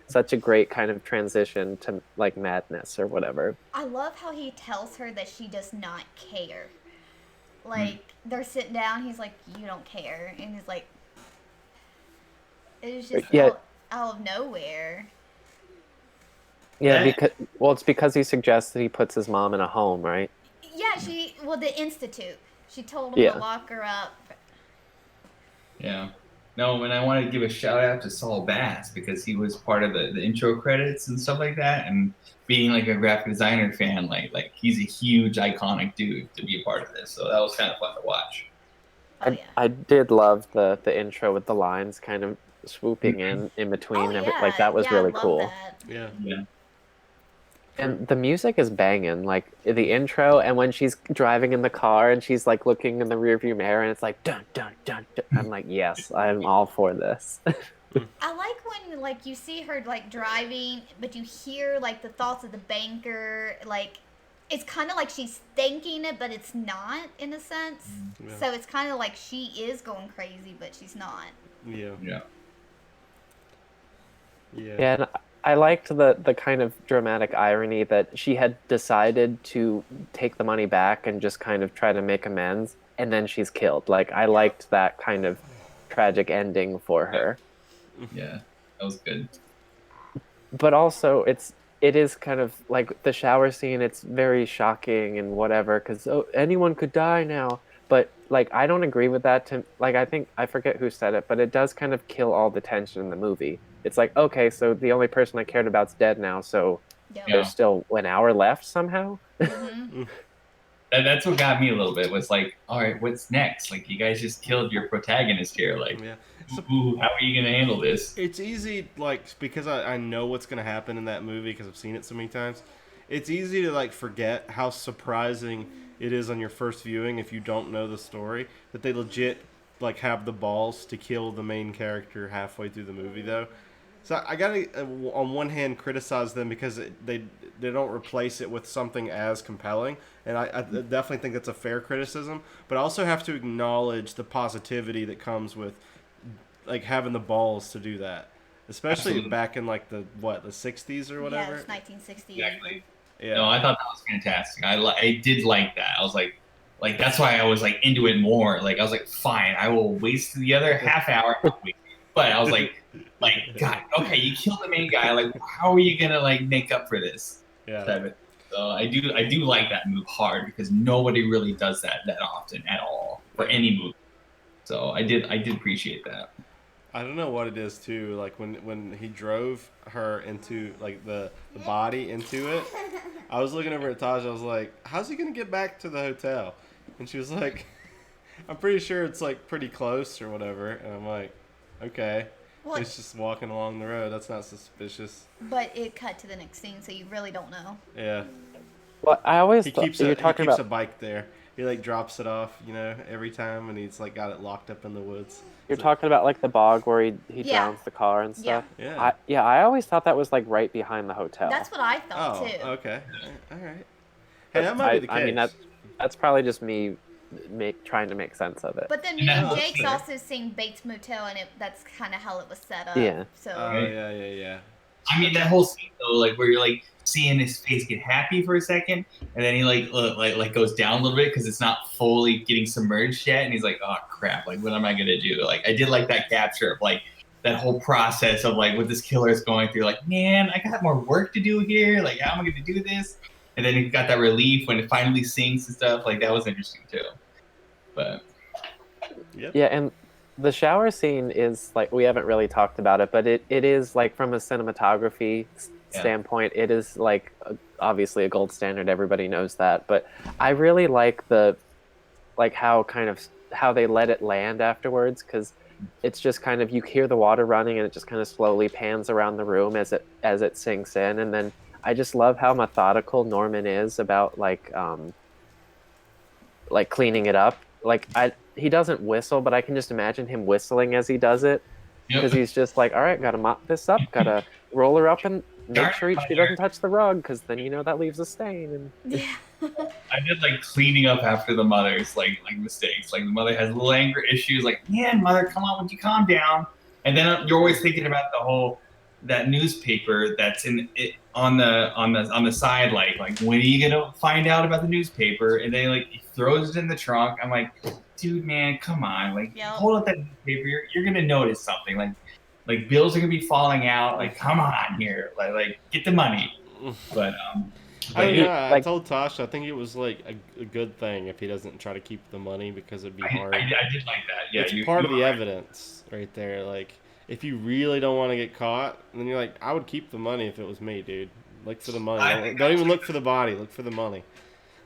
such a great kind of transition to like madness or whatever. I love how he tells her that she does not care. Like, they're sitting down, he's like, you don't care. And he's like, it was just Yeah. out of nowhere. Yeah, it's because he suggests that he puts his mom in a home, right? Yeah, the Institute. She told him Yeah. to lock her up. Yeah. No, and I wanted to give a shout out to Saul Bass because he was part of the intro credits and stuff like that. And being like a graphic designer fan, like he's a huge iconic dude to be a part of this. So that was kind of fun to watch. Oh, yeah. I did love the intro with the lines kind of swooping in between. Like that was I really love cool. that. Yeah. Yeah. And the music is banging, like the intro, and when she's driving in the car and she's like looking in the rearview mirror, and it's like dun dun dun. dun. I'm like, yes, I'm all for this. I like when like you see her like driving, but you hear like the thoughts of the banker. Like it's kind of like she's thinking it, but it's not in a sense. Yeah. So it's kind of like she is going crazy, but she's not. Yeah. Yeah. Yeah. Yeah, and I liked the kind of dramatic irony that she had decided to take the money back and just kind of try to make amends, and then she's killed. Like I liked that kind of tragic ending for her. Yeah. That was good. But also it is kind of like the shower scene. It's very shocking and whatever because anyone could die now. But like I don't agree with that. I think I forget who said it, but it does kind of kill all the tension in the movie. It's like, okay, so the only person I cared about's dead now, so Yep. Yeah. there's still an hour left somehow. Mhm. That's what got me a little bit. Was like, all right, what's next? Like, you guys just killed your protagonist here. Like, Yeah. ooh, how are you gonna handle this? It's easy, like, because I know what's going to happen in that movie because I've seen it so many times. It's easy to, like, forget how surprising it is on your first viewing if you don't know the story. That they legit, like, have the balls to kill the main character halfway through the movie, though. So I gotta, on one hand, criticize them because they don't replace it with something as compelling, and I definitely think that's a fair criticism. But I also have to acknowledge the positivity that comes with like having the balls to do that, especially Absolutely. back in like the 60s or Yeah, whatever. it's 1960. Exactly. Yeah. No, I thought that was fantastic. I did like that. I was like that's why I was like into it more. Like I was like, fine, I will waste the other half hour. But I was like, God, okay, you killed the main guy. Like, how are you gonna like make up for this? Yeah. Type of- So I do like that move hard because nobody really does that often at all for any movie. So I did appreciate that. I don't know what it is too. Like when he drove her into like the body into it, I was looking over at Tosh. I was like, "How's he gonna get back to the hotel?" And she was like, "I'm pretty sure it's like pretty close or whatever." And I'm like, "Okay." Well, It's just walking along the road. That's not suspicious. but it cut to the next scene, so you really don't know. Yeah. Well, I always He thought keeps you're a talking he keeps about a bike there. He like drops it off, every time, and he's like got it locked up in the woods. you're talking about like the bog where he Yeah. drowns the car and stuff. Yeah. I always thought that was like right behind the hotel. That's what I thought Oh, too. okay. All right. Hey, that might be the case. I mean that's probably just me trying to make sense of it. But then me And that and whole Jake's scene- also seen Bates Motel, and that's kind of how it was set up. Yeah. So Oh yeah. I mean, that whole scene though, like where you're like seeing his face get happy for a second, and then he like goes down a little bit because it's not fully getting submerged yet, and he's like, oh crap, like what am I gonna do? Like I did like that capture of like that whole process of like what this killer is going through. Like, man, I got more work to do here. Like, how am I gonna do this? And then he got that relief when it finally sings and stuff. Like that was interesting too. But Yep. Yeah, and the shower scene is like, we haven't really talked about it, but it is like from a cinematography standpoint, it is like obviously a gold standard. Everybody knows that, but I really like how they let it land afterwards, because it's just kind of, you hear the water running and it just kind of slowly pans around the room as it sinks in, and then I just love how methodical Norman is about like cleaning it up. Like he doesn't whistle, but I can just imagine him whistling as he does it, because he's just like, all right, gotta mop this up, gotta roll her up and make sure she doesn't touch the rug, because then that leaves a stain. And yeah. I did like cleaning up after the mother's like mistakes. Like the mother has little anger issues. Like, man, mother, come on, would you calm down? And then you're always thinking about that newspaper that's in it on the side. Like when are you gonna find out about the newspaper? And then like he throws it in the trunk. I'm like, dude, man, come on, like hold up that newspaper. You're gonna notice something. Like bills are gonna be falling out. Like, come on here. Like get the money. But I don't know. I told Tosh I think it was like a good thing if he doesn't try to keep the money, because it'd be hard. I did like that. Yeah, it's part of the evidence right there. Like, if you really don't want to get caught, then you're like, I would keep the money if it was me, dude. Look for the money. Don't even look for the body. Look for the money.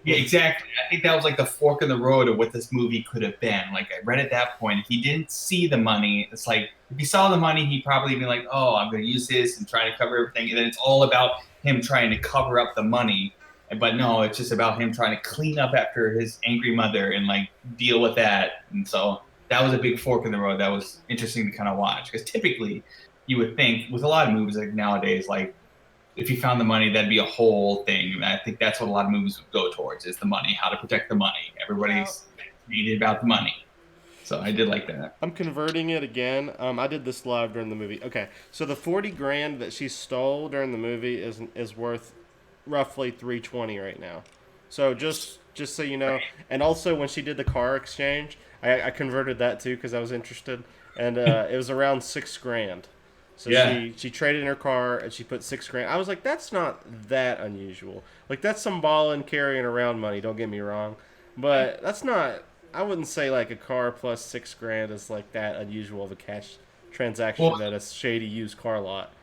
Yeah, exactly. I think that was like the fork in the road of what this movie could have been. Like I read at that point, if he didn't see the money, it's like if he saw the money, he'd probably be like, "Oh, I'm going to use this and try to cover everything." And then it's all about him trying to cover up the money. But no, it's just about him trying to clean up after his angry mother and like deal with that. And so that was a big fork in the road. That was interesting to kind of watch, because typically you would think with a lot of movies like nowadays, like if you found the money, that'd be a whole thing. And I think that's what a lot of movies would go towards, is the money, how to protect the money. Everybody's needed about the money. So I did like that. I'm converting it again. I did this live during the movie. Okay, so the $40,000 that she stole during the movie is worth roughly $320 right now. So just so you know, and also when she did the car exchange, I converted that too because I was interested, and it was around $6,000. So she traded in her car and she put $6,000. I was like, that's not that unusual. Like, that's some balling carrying around money. Don't get me wrong, but that's not. I wouldn't say like a car plus $6,000 is like that unusual of a cash transaction at a shady used car lot.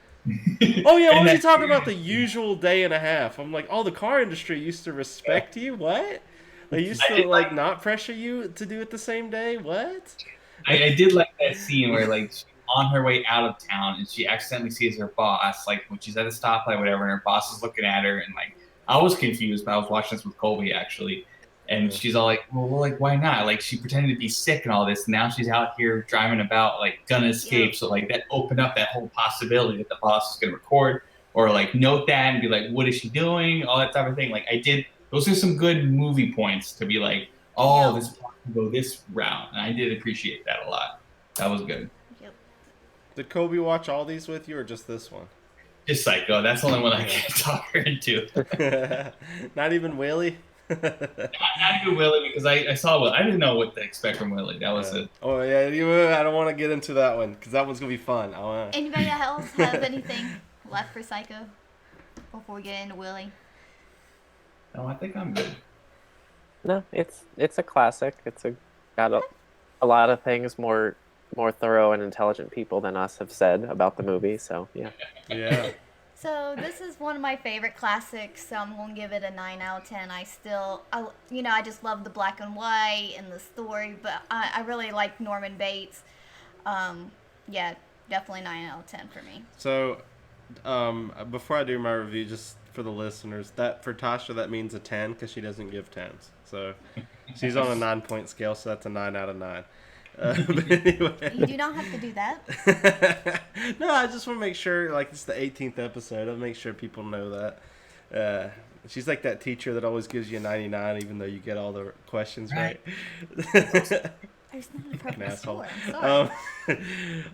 Oh yeah, what was he talking about? The usual day and a half. I'm like, oh, the car industry used to respect you. What? They used to like not pressure you to do it the same day. What? I did like that scene where like she's on her way out of town and she accidentally sees her boss, like when she's at a stoplight, whatever, and her boss is looking at her, and like I was confused, but I was watching this with Colby actually, and she's all like, well, like why not? Like she pretended to be sick and all this, and now she's out here driving about like gonna escape. So like that opened up that whole possibility that the boss is gonna record or like note that and be like, what is she doing? All that type of thing. Like I did. Those are some good movie points to be like, oh, this plot can go this route, and I did appreciate that a lot. That was good. Yep. Did Kobe watch all these with you, or just this one? Just Psycho. That's the only one I can talk her into. Not even Willy? not even Willy, because I saw Willy. I didn't know what to expect from Willy. That was it. Oh, yeah. I don't want to get into that one, because that one's going to be fun. Anybody else have anything left for Psycho before we get into Willy? No, I think I'm good. No, it's a classic. It's got a lot of things more thorough and intelligent people than us have said about the movie. So yeah. Yeah. So this is one of my favorite classics. So I'm gonna give it a 9 out of 10. I just love the black and white and the story, but I really like Norman Bates. Yeah, definitely 9 out of 10 for me. So, before I do my review, just for the listeners, that for Tasha that means a 10 because she doesn't give 10s. So she's on a 9-point scale, so that's a 9 out of 9. But anyway. You do not have to do that. No, I just want to make sure, like, it's the 18th episode. I'll make sure people know that. She's like that teacher that always gives you a 99 even though you get all the questions right. There's not a purple asshole. score. I'm sorry.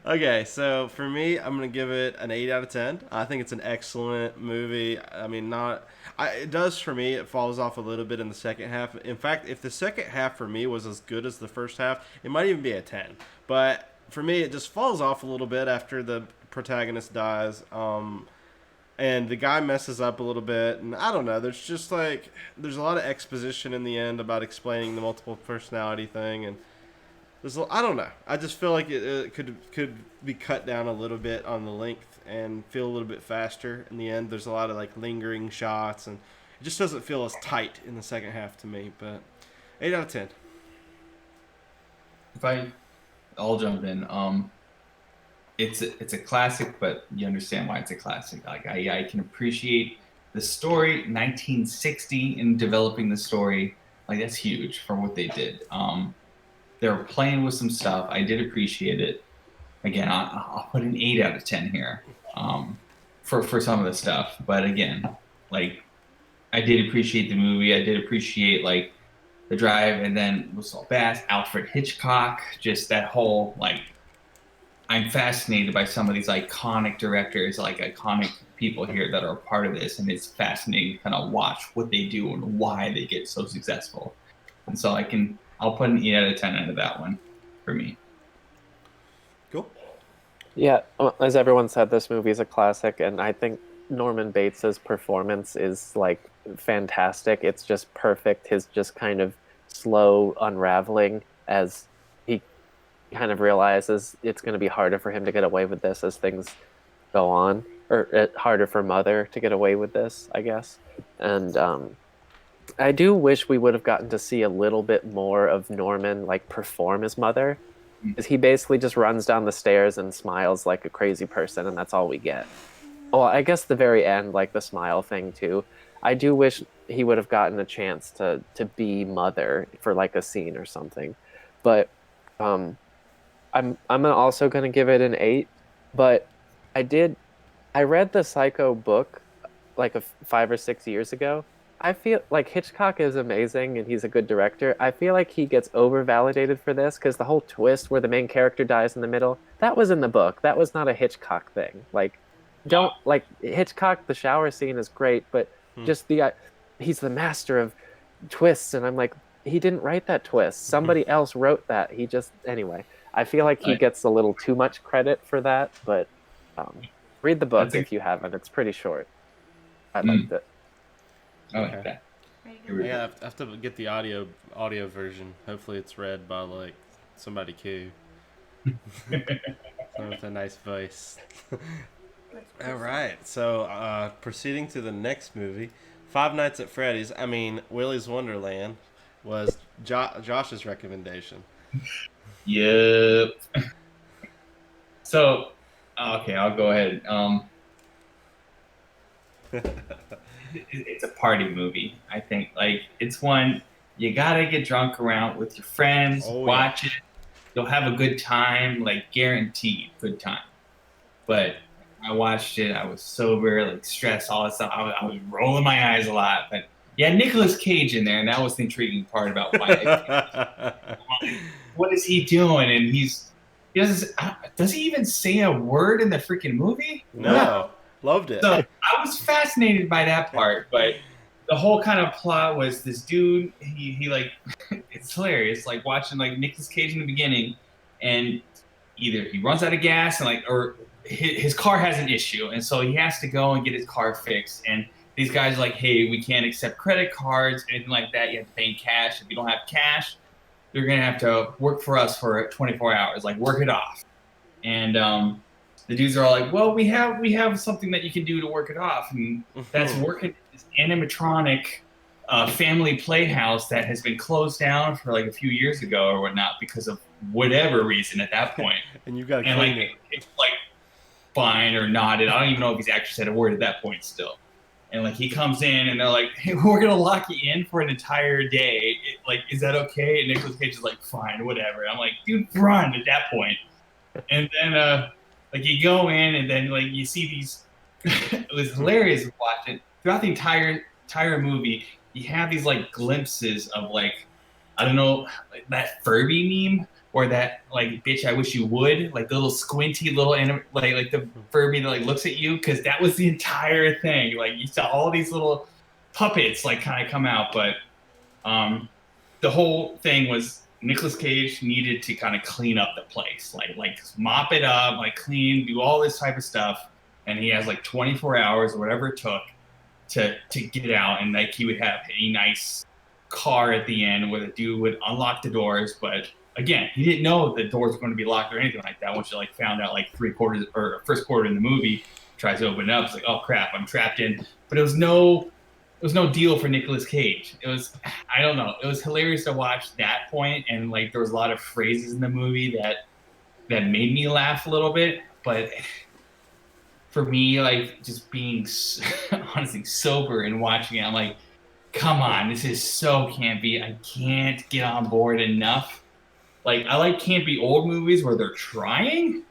Okay, so for me, I'm gonna give it an 8 out of 10. I think it's an excellent movie. I mean, it does for me. It falls off a little bit in the second half. In fact, if the second half for me was as good as the first half, it might even be a 10. But for me, it just falls off a little bit after the protagonist dies. And the guy messes up a little bit, and I don't know. There's a lot of exposition in the end about explaining the multiple personality thing, and I don't know. I just feel like it could be cut down a little bit on the length and feel a little bit faster in the end. There's a lot of like lingering shots, and it just doesn't feel as tight in the second half to me. But 8 out of 10. If I'll jump in. It's a classic, but you understand why it's a classic. Like I can appreciate the story. 1960 in developing the story, like that's huge for what they did. They were playing with some stuff. I did appreciate it. Again, I'll put an 8 out of 10 here for some of the stuff. But again, like I did appreciate the movie. I did appreciate like the drive, and then was all Bass, Alfred Hitchcock, just that whole like. I'm fascinated by some of these iconic directors, like iconic people here that are a part of this, and it's fascinating to kind of watch what they do and why they get so successful. And so I'll put an 8 out of 10 out of that one for me. Cool. Yeah, as everyone said, this movie is a classic, and I think Norman Bates's performance is like fantastic. It's just perfect. His just kind of slow unraveling as he kind of realizes it's going to be harder for him to get away with this as things go on, or harder for Mother to get away with this, I guess. And I do wish we would have gotten to see a little bit more of Norman like perform his mother, because he basically just runs down the stairs and smiles like a crazy person, and that's all we get. Well, I guess the very end, like the smile thing too. I do wish he would have gotten a chance to be Mother for like a scene or something, but I'm also gonna give it an 8, but I read the Psycho book like 5 or 6 years ago. I feel like Hitchcock is amazing and he's a good director. I feel like he gets over-validated for this because the whole twist where the main character dies in the middle, that was in the book. That was not a Hitchcock thing. Like, don't like Hitchcock. The shower scene is great, but just he's the master of twists, and I'm like, he didn't write that twist. Somebody else wrote that. Anyway. I feel like he gets a little too much credit for that, but read the book if you haven't. It's pretty short. I liked it. I like that. Yeah, I have to get the audio version. Hopefully it's read by like somebody cool. Someone with a nice voice. All right, so proceeding to the next movie, Five Nights at Freddy's. I mean, Willy's Wonderland was Josh's recommendation. Yep. So, okay, I'll go ahead. It's a party movie. I think like it's one you gotta get drunk around with your friends, watch it. You'll have a good time, like guaranteed good time. But I watched it. I was sober, like stressed, all that stuff. I was rolling my eyes a lot, but yeah, Nicolas Cage in there, and that was the intriguing part about why. What is he doing? And does he even say a word in the freaking movie? No. Loved it. So I was fascinated by that part, but the whole kind of plot was this dude, he like, it's hilarious, like watching like Nicolas Cage in the beginning, and either he runs out of gas and like, or his car has an issue, and so he has to go and get his car fixed, and these guys are like, hey, we can't accept credit cards, anything like that, you have to pay in cash. If you don't have cash, you're going to have to work for us for 24 hours, like work it off. And the dudes are all like, well, we have something that you can do to work it off. And that's working this animatronic family playhouse that has been closed down for like a few years ago or whatnot because of whatever reason at that point. And you got to clean like, it. It's like fine or nodded. I don't even know if he's actually said a word at that point still. And like he comes in and they're like, hey, we're gonna lock you in for an entire day. Like, is that okay? And Nicolas Cage is like, fine, whatever. I'm like, dude, run at that point. And then like you go in and then like you see these. It was hilarious to watch it throughout the entire entire movie, you have these like glimpses of like, I don't know, like that Furby meme or that like bitch I wish you would, like the little squinty little like the Furby that like looks at you, because that was the entire thing. Like you saw all these little puppets like kind of come out, but the whole thing was Nicolas Cage needed to kind of clean up the place, like mop it up, like clean, do all this type of stuff, and he has like 24 hours or whatever it took to get out, and like he would have a nice car at the end where the dude would unlock the doors, but again, he didn't know the doors were going to be locked or anything like that. Once you like found out like three-quarters or first quarter in the movie, tries to open it up, it's like, oh crap, I'm trapped in. But it was no deal for Nicolas Cage. It was, I don't know, it was hilarious to watch that point, and like there was a lot of phrases in the movie that made me laugh a little bit, but for me, like just being honestly sober and watching it, I'm like, come on, this is so campy. I can't get on board enough. Like I like campy old movies where they're trying,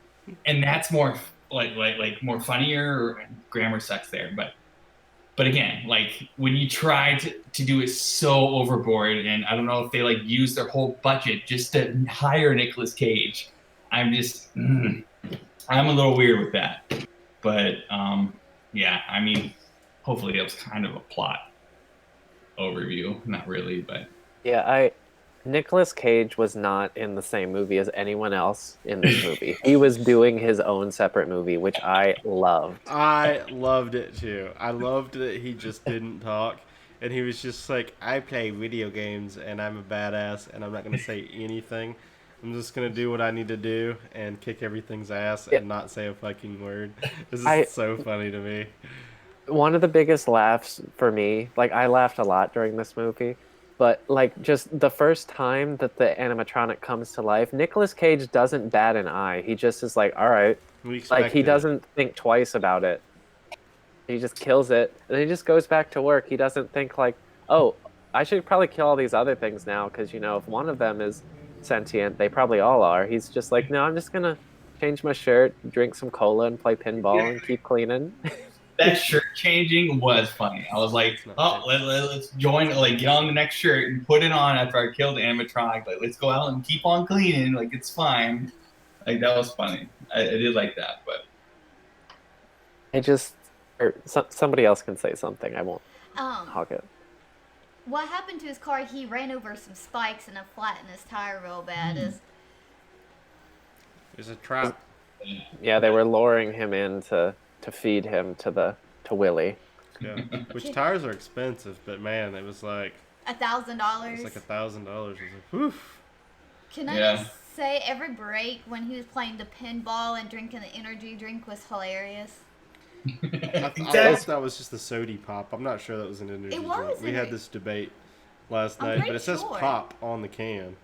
and that's more like more funnier, or grammar sucks there. But again, like when you try to do it so overboard, and I don't know if they like use their whole budget just to hire Nicolas Cage. I'm just I'm a little weird with that. But yeah, I mean, hopefully it was kind of a plot overview. Not really, but Yeah, Nicolas Cage was not in the same movie as anyone else in this movie. He was doing his own separate movie, which I loved. I loved it too. I loved that he just didn't talk, and he was just like, I play video games and I'm a badass and I'm not going to say anything. I'm just going to do what I need to do and kick everything's ass and not say a fucking word. This is so funny to me. One of the biggest laughs for me, like I laughed a lot during this movie, but like just the first time that the animatronic comes to life, Nicolas Cage doesn't bat an eye. He just is like, all right. Like he doesn't think twice about it. He just kills it, and then he just goes back to work. He doesn't think like, oh, I should probably kill all these other things now, because you know if one of them is sentient, they probably all are. He's just like, no, I'm just gonna change my shirt, drink some cola, and play pinball and keep cleaning. That shirt changing was funny. I was like, oh, let's join, like get on the next shirt and put it on after I killed the animatronic. Like, let's go out and keep on cleaning. Like, it's fine. Like, that was funny. I did like that, but Somebody else can say something. I won't hog it. What happened to his car? He ran over some spikes and it flattened his tire real bad. There's a trap. Yeah, they were luring him in to feed him to Willy. Yeah, which tires are expensive, but man, it was like $1,000. It's like $1,000. I was like, woof. Can I just say, every break when he was playing the pinball and drinking the energy drink was hilarious. I thought that was just the sody pop. I'm not sure that was an energy drink. We had this debate last night, but it says pop on the can.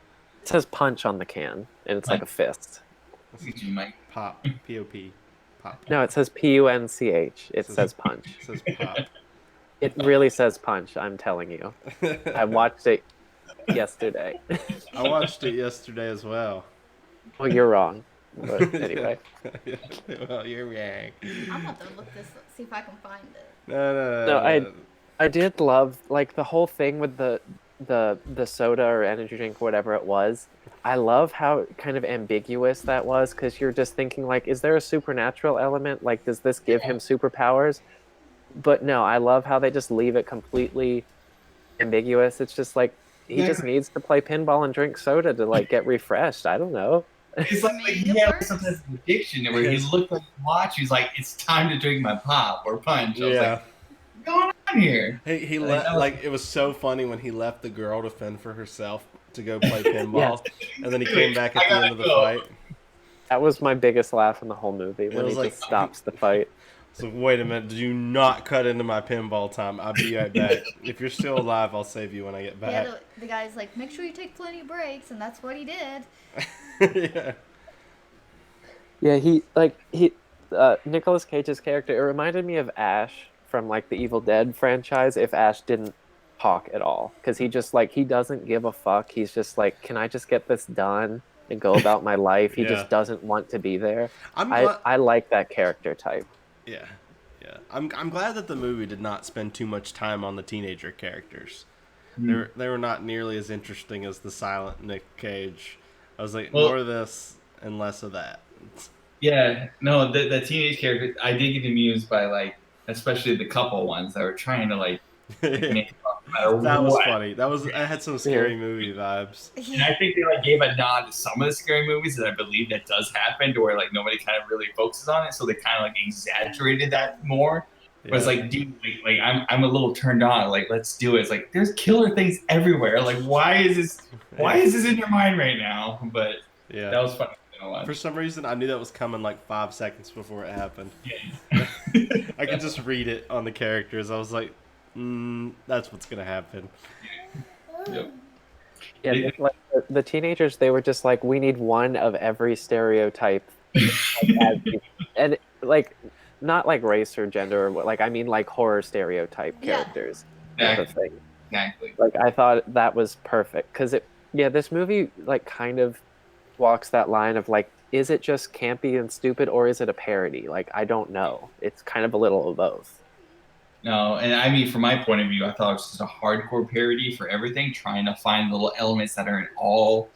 It says punch on the can, and it's like a fist. Pop. P-O-P. Pop. No, it says P-U-N-C-H. It says punch. It says pop. It really says punch, I'm telling you. I watched it yesterday. I watched it yesterday as well. Well, you're wrong. But anyway. Well, you're wrong. I'm about to look this up, see if I can find it. No. I did love like the whole thing with the soda or energy drink, whatever it was. I love how kind of ambiguous that was, because you're just thinking like, is there a supernatural element? Like, does this give him superpowers? But no, I love how they just leave it completely ambiguous. It's just like he just needs to play pinball and drink soda to like get refreshed. I don't know. It's like he had some type of addiction where he looked at the watch. He's like, "It's time to drink my pop or punch." I was like, "What's going on here?" He left. Like it was so funny when he left the girl to fend for herself to go play pinball, and then he came back at the end of the fight. That was my biggest laugh in the whole movie when he just stops the fight. So wait a minute, do not cut into my pinball time. I'll be right back. If you're still alive, I'll save you when I get back. Yeah, the guy's like, make sure you take plenty of breaks, and that's what he did. Yeah, Nicolas Cage's character, it reminded me of Ash from like the Evil Dead franchise if Ash didn't talk at all, because he just like, he doesn't give a fuck. He's just like, can I just get this done and go about my life? He just doesn't want to be there. I like that character type. Yeah. I'm glad that the movie did not spend too much time on the teenager characters. They were not nearly as interesting as the silent Nick Cage. I was like, more of this and less of that. Yeah, no, the teenage character, I did get amused by like, especially the couple ones that were trying to like make it up no matter That was what. funny. I had some scary movie vibes. And I think they like gave a nod to some of the scary movies that I believe that does happen, to where like nobody kind of really focuses on it, so they kind of like exaggerated that more. But it's like, dude, like I'm a little turned on. Like, let's do it. It's like there's killer things everywhere. Like, why is this in your mind right now? But that was funny. For some reason, I knew that was coming like 5 seconds before it happened. Yeah. I could just read it on the characters. I was like, that's what's gonna happen. Yep. Yeah, like the teenagers, they were just like, we need one of every stereotype, and like not like race or gender, or like I mean like horror stereotype characters. Exactly. Like I thought that was perfect because this movie like kind of walks that line of like, is it just campy and stupid or is it a parody? Like I don't know. It's kind of a little of both. No, and I mean, from my point of view, I thought it was just a hardcore parody for everything, trying to find little elements that are in all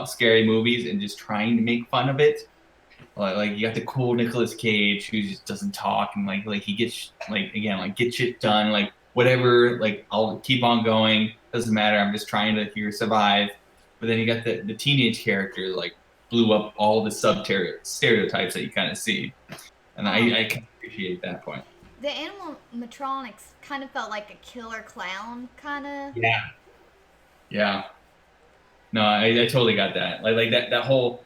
scary movies and just trying to make fun of it. Like you got the cool Nicolas Cage who just doesn't talk and like he gets get shit done, like whatever, like I'll keep on going, doesn't matter, I'm just trying to here survive. But then you got the teenage character like blew up all the stereotypes that you kind of see, and I can appreciate that point. The animatronics kind of felt like a killer clown, kind of. Yeah. No, I totally got that. Like that whole,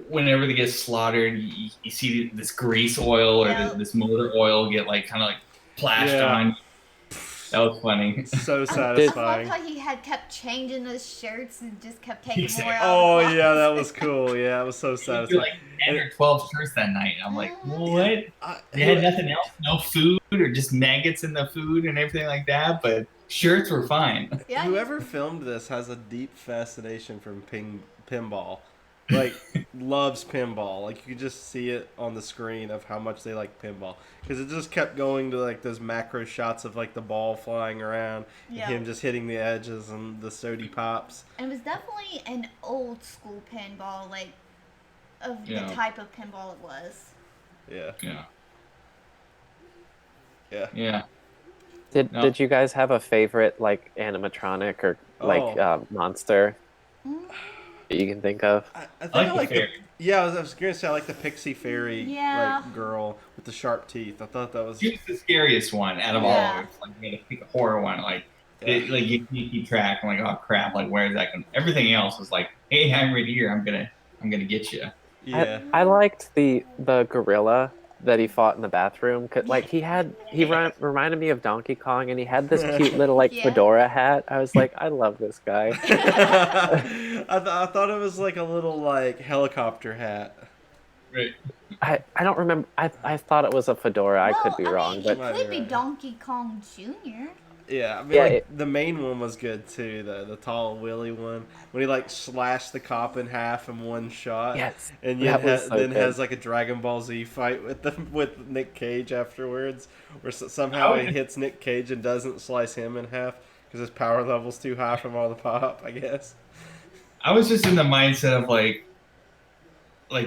whenever they get slaughtered, you see this grease oil or this motor oil get like kind of like plashed on. That was funny. So satisfying. I love how he had kept changing his shirts and just kept taking more out. Oh yeah, that was cool. Yeah, it was so satisfying. Like 10 or 12 shirts that night. I'm like, what? They had nothing else, no food or just maggots in the food and everything like that. But shirts were fine. Yeah. Whoever filmed this has a deep fascination from pinball. Like, loves pinball. Like, you could just see it on the screen of how much they like pinball. Because it just kept going to, like, those macro shots of, like, the ball flying around. And him just hitting the edges and the sody pops. And it was definitely an old school pinball, like, of the type of pinball it was. Yeah. Did you guys have a favorite, like, animatronic or, like, monster that you can think of? I think I like the fairy. I was going to say I like the pixie fairy like girl with the sharp teeth. I thought that was... She was the scariest one out of all of them. Like, you had to pick a horror one. Like, you keep track. I'm like, oh, crap. Like, where is that going? Everything else was like, hey, I'm right here. I'm gonna get you. Yeah. I liked the gorilla that he fought in the bathroom. Like he reminded me of Donkey Kong, and he had this cute little like fedora hat. I was like, I love this guy. I thought it was like a little like helicopter hat. Right. I don't remember. I thought it was a fedora. I could be wrong, but it could be Donkey Kong Jr. Yeah, I mean, the main one was good too. The tall Willy one when he like slashed the cop in half in one shot. Yes, and has like a Dragon Ball Z fight with Nick Cage afterwards, where somehow he hits Nick Cage and doesn't slice him in half because his power level's too high from all the pop. I guess. I was just in the mindset of like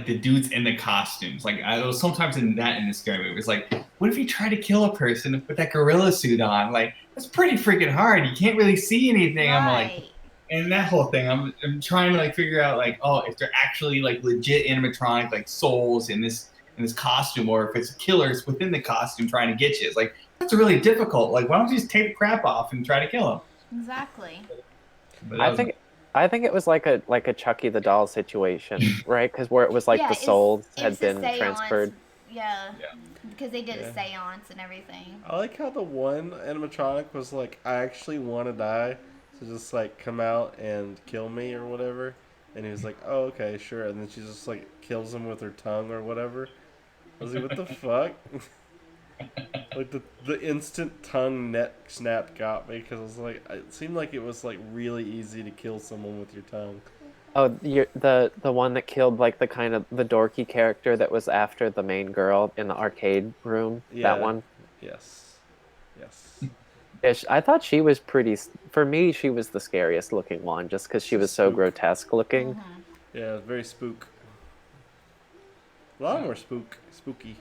the dudes in the costumes. Like I was sometimes in the scary movies. Like, what if you try to kill a person with that gorilla suit on? Like, that's pretty freaking hard. You can't really see anything. Right. I'm like, and that whole thing. I'm trying to like figure out like, oh, if they're actually like legit animatronic like souls in this costume, or if it's killers within the costume trying to get you. It's like that's really difficult. Like, why don't you just take the crap off and try to kill them? Exactly. I think it was like a Chucky the Doll situation, right? Because where it was like the souls had been transferred. Yeah, because they did a seance and everything. I like how the one animatronic was like, I actually want to die, so just like come out and kill me or whatever. And he was like, oh, okay, sure. And then she just like kills him with her tongue or whatever. I was like, what the fuck? Like the instant tongue neck snap got me because I was like, it seemed like it was like really easy to kill someone with your tongue. Oh, the one that killed like the kind of the dorky character that was after the main girl in the arcade room. Yeah. That one. Yes. Yes. Yeah, I thought she was pretty. For me, she was the scariest looking one, just because she She's was so spook. grotesque looking. Mm-hmm. Yeah, very spook. A lot more spooky.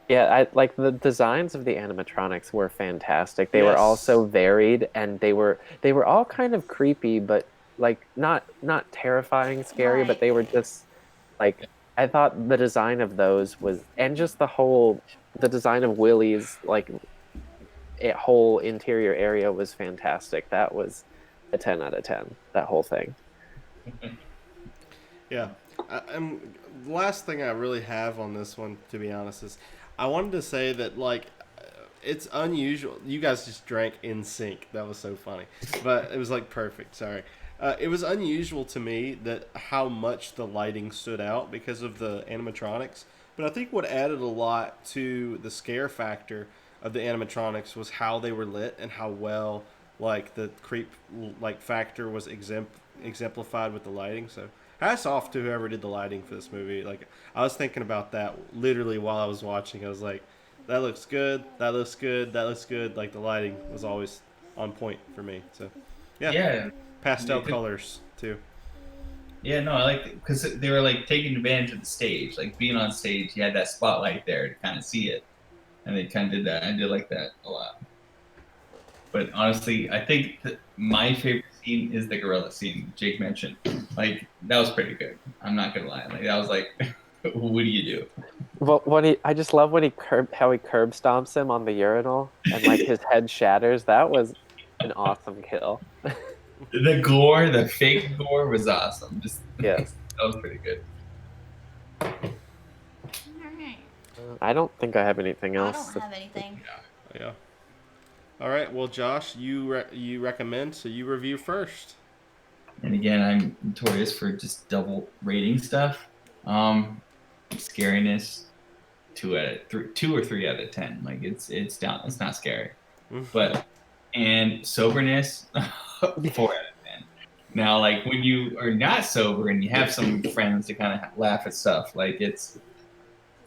Yeah, I like the designs of the animatronics were fantastic. They were all Yes. so varied, and they were all kind of creepy, but like not terrifying, scary, but Right. they were just like I thought the design of those was, and just the design of Willy's like whole interior area was fantastic. That was a 10 out of 10. That whole thing. Yeah. And the last thing I really have on this one, to be honest, is I wanted to say that, like, it's unusual. You guys just drank in sync. That was so funny. But it was, like, perfect. Sorry. It was unusual to me that how much the lighting stood out because of the animatronics. But I think what added a lot to the scare factor of the animatronics was how they were lit and how well, like, the creep like factor was exemplified with the lighting. So hats off to whoever did the lighting for this movie. Like, I was thinking about that literally while I was watching. I was like, that looks good. That looks good. That looks good. Like, the lighting was always on point for me. So yeah, Yeah. pastel colors too. Yeah, no, I like because they were like taking advantage of the stage, like being on stage. You had that spotlight there to kind of see it, and they kind of did that. I did like that a lot. But honestly, I think that my favorite scene is the gorilla scene Jake mentioned. Like that was pretty good. I'm not gonna lie. Like that was like, what do you do? Well, I just love when how he curb stomps him on the urinal and like his head shatters. That was an awesome kill. The gore, the fake gore was awesome. Just Yes. that was pretty good. All right. I don't think I have anything I else. don't have anything. Yeah. All right. Well, Josh, you recommend, so you review first. And again, I'm notorious for just double rating stuff. Scariness, 2 or 3 out of 10. Like it's down. It's not scary, but and soberness, 4 out of 10. Now, like when you are not sober and you have some friends to kind of laugh at stuff, like it's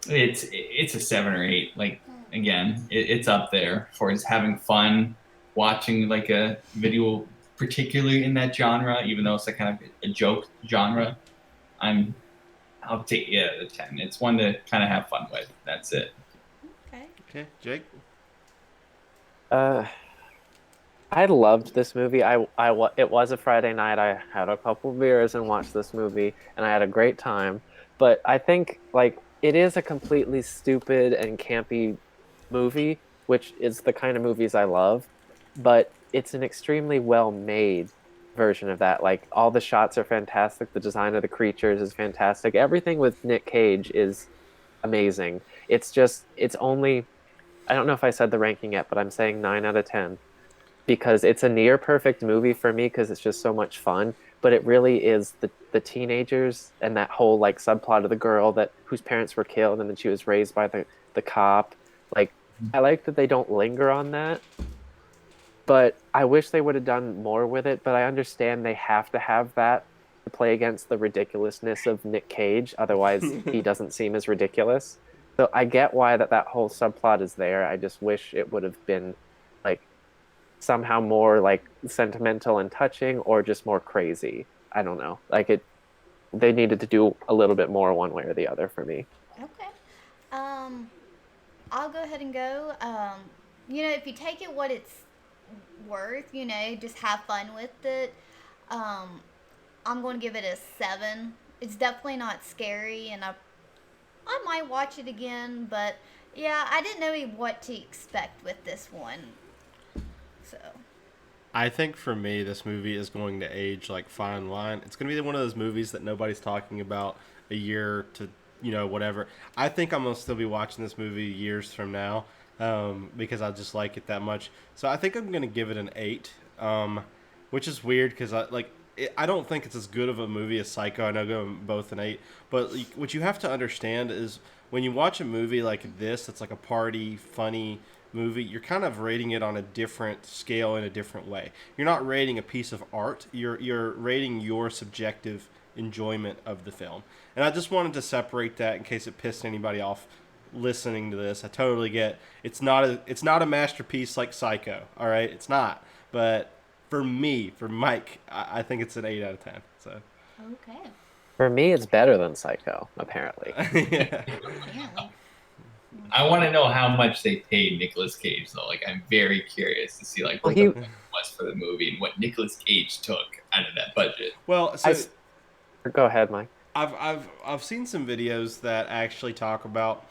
a 7 or 8. Like again, it's up there for just having fun watching like a video, particularly in that genre, even though it's a kind of a joke genre. I'll take 8 out of 10. It's one to kind of have fun with. That's it. Okay. Okay, Jake. Uh, I loved this movie. It was a Friday night. I had a couple beers and watched this movie, and I had a great time. But I think like it is a completely stupid and campy movie, which is the kind of movies I love. But it's an extremely well made version of that. Like all the shots are fantastic. The design of the creatures is fantastic. Everything with Nick Cage is amazing. It's only, I don't know if I said the ranking yet, but I'm saying 9 out of 10 because it's a near perfect movie for me because it's just so much fun. But it really is the teenagers and that whole like subplot of the girl that whose parents were killed and then she was raised by the cop. Like I like that they don't linger on that, but I wish they would have done more with it. But I understand they have to have that to play against the ridiculousness of Nick Cage. Otherwise, he doesn't seem as ridiculous. So I get why that whole subplot is there. I just wish it would have been like somehow more like sentimental and touching, or just more crazy. I don't know. Like it, they needed to do a little bit more one way or the other for me. Okay. I'll go ahead and go. If you take it what it's worth, just have fun with it. I'm going to give it a 7. It's definitely not scary, and I might watch it again, but yeah, I didn't know what to expect with this one. So. I think for me, this movie is going to age like fine wine. It's going to be one of those movies that nobody's talking about a year to, whatever. I think I'm going to still be watching this movie years from now because I just like it that much. So I think I'm going to give it an 8, which is weird because I don't think it's as good of a movie as Psycho. I know going both an 8. But what you have to understand is when you watch a movie like this, it's like a party, funny movie, you're kind of rating it on a different scale in a different way. You're not rating a piece of art. You're rating your subjective enjoyment of the film. And I just wanted to separate that in case it pissed anybody off listening to this. I totally get it's not a masterpiece like Psycho. All right, it's not. But for me, for Mike, I think it's an 8 out of 10. So Okay. For me, it's better than Psycho, apparently. yeah. Apparently. I want to know how much they paid Nicolas Cage though. Like I'm very curious to see like Well, what the budget was for the movie and what Nicolas Cage took out of that budget. Well, so Go ahead, Mike. I've seen some videos that actually talk about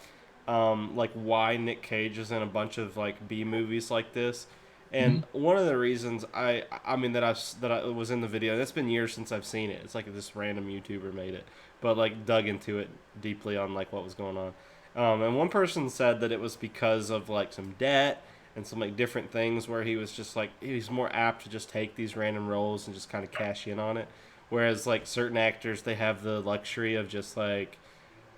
like why Nick Cage is in a bunch of like B movies like this. And one of the reasons I mean that I was in the video, and it's been years since I've seen it. It's like this random YouTuber made it, but like dug into it deeply on like what was going on. And one person said that it was because of like some debt and some like different things where he was just like he's more apt to just take these random roles and just kind of cash in on it. Whereas like certain actors, they have the luxury of just like,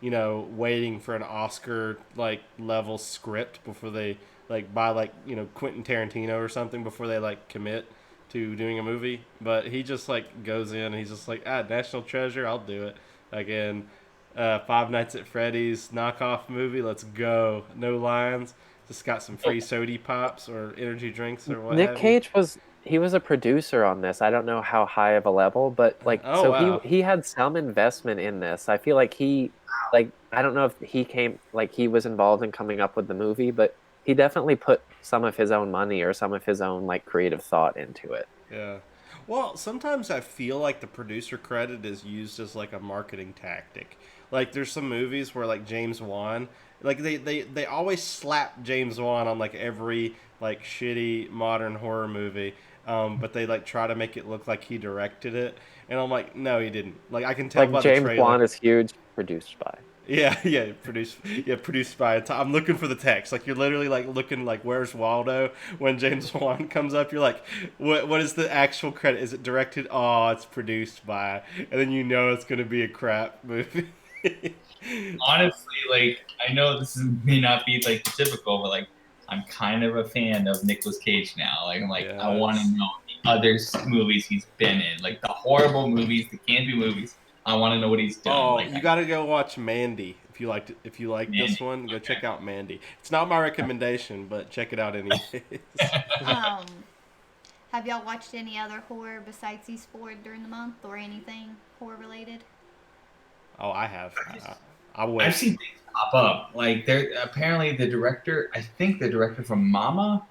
you know, waiting for an Oscar like level script before they like buy like, you know, Quentin Tarantino or something before they like commit to doing a movie. But he just like goes in and he's just like, National Treasure, I'll do it. Again, Five Nights at Freddy's knockoff movie, let's go. No lines, just got some free sody pops or energy drinks or what. Nick Cage was a producer on this. I don't know how high of a level, but like wow. he had some investment in this. I feel like I don't know if he was involved in coming up with the movie, but he definitely put some of his own money or some of his own like creative thought into it. Yeah. Well, sometimes I feel like the producer credit is used as like a marketing tactic. Like there's some movies where like James Wan, like they always slap James Wan on like every like shitty modern horror movie. But they like try to make it look like he directed it, and I'm like, no, he didn't. Like I can tell Like by James the trailer. Wan is huge, produced by. Yeah, produced by. I'm looking for the text. Like you're literally like looking like where's Waldo when James Wan comes up. You're like, what is the actual credit? Is it directed? Oh, it's produced by, and then you know it's gonna be a crap movie. Honestly, like I know may not be like typical, but like I'm kind of a fan of Nicolas Cage now. Like I'm like Yes. I want to know the other movies he's been in, like the horrible movies, the campy movies. I want to know what he's done. Oh, like, you got to go watch Mandy if you liked this one. Go check out Mandy. It's not my recommendation, but check it out anyways. Have y'all watched any other horror besides these four during the month or anything horror related? Oh, I have. I've seen things pop up. Like there, apparently the director, I think the director from Mama,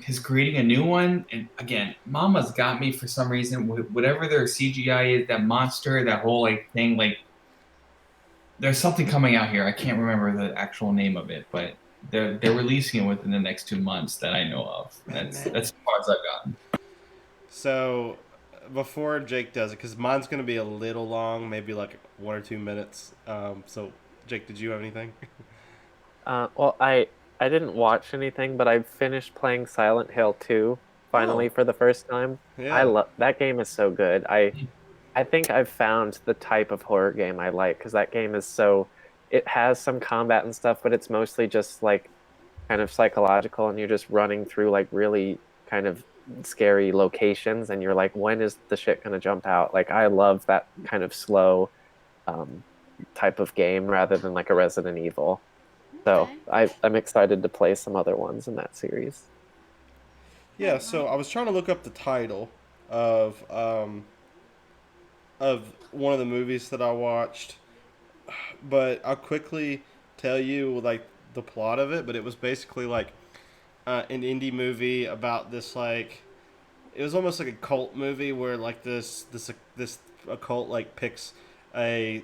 is creating a new one. And again, Mama's got me for some reason. Whatever their CGI is, that monster, that whole like thing, like there's something coming out here. I can't remember the actual name of it, but they're releasing it within the next 2 months that I know of. That's as far as I've gotten. So before Jake does it, because mine's going to be a little long, maybe like 1 or 2 minutes. So Jake, did you have anything? Well, I didn't watch anything, but I finished playing Silent Hill 2 finally for the first time. Yeah. I love that game. Is so good. I think I've found the type of horror game I like because that game is it has some combat and stuff, but it's mostly just like kind of psychological, and you're just running through like really kind of scary locations, and you're like, when is the shit gonna jump out? Like I love that kind of slow type of game rather than like a Resident Evil. So I'm excited to play some other ones in that series. Yeah, so I was trying to look up the title of one of the movies that I watched, but I'll quickly tell you like the plot of it. But it was basically like an indie movie about this like it was almost like a cult movie where like this occult like picks a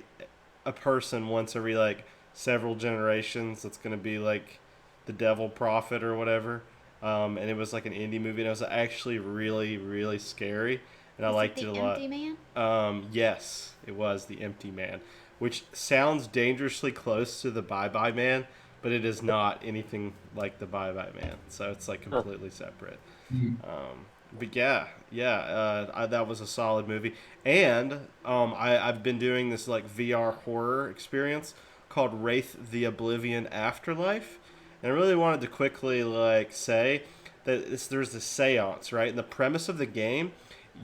person once every like several generations that's going to be like the devil prophet or whatever. And it was like an indie movie, and it was actually really, really scary, and I liked it a lot. The Empty Man? Yes, it was The Empty Man, which sounds dangerously close to the Bye Bye Man, but it is not anything like the Bye Bye Man, so it's like completely separate. But that was a solid movie, and I've been doing this like VR horror experience called Wraith the Oblivion Afterlife. And I really wanted to quickly like say that there's this seance, right? And the premise of the game,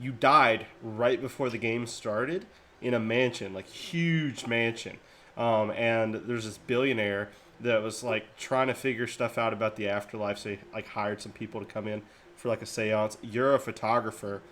you died right before the game started in a mansion, like huge mansion. and there's this billionaire that was like trying to figure stuff out about the afterlife. So he like hired some people to come in for like a seance. You're a photographer.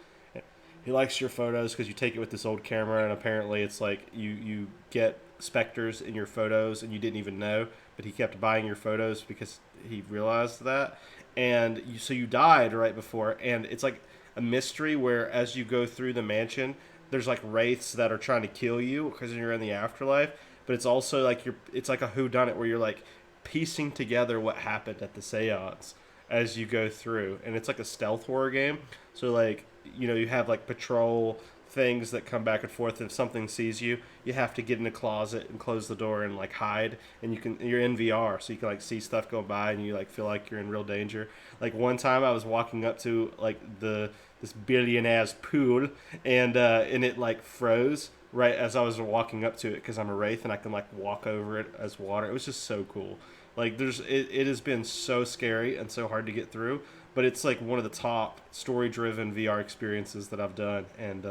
He likes your photos because you take it with this old camera, and apparently it's like you get specters in your photos and you didn't even know, but he kept buying your photos because he realized that. And so you died right before, and it's like a mystery where as you go through the mansion, there's like wraiths that are trying to kill you because you're in the afterlife. But it's also like it's like a whodunit where you're like piecing together what happened at the seance as you go through, and it's like a stealth horror game. So like you have like patrol things that come back and forth. If something sees you, you have to get in a closet and close the door and like hide. And you're in VR, so you can like see stuff go by, and you like feel like you're in real danger. Like one time, I was walking up to like this billionaire's pool, and it like froze right as I was walking up to it because I'm a wraith and I can like walk over it as water. It was just so cool. Like it has been so scary and so hard to get through, but it's like one of the top story-driven VR experiences that I've done, and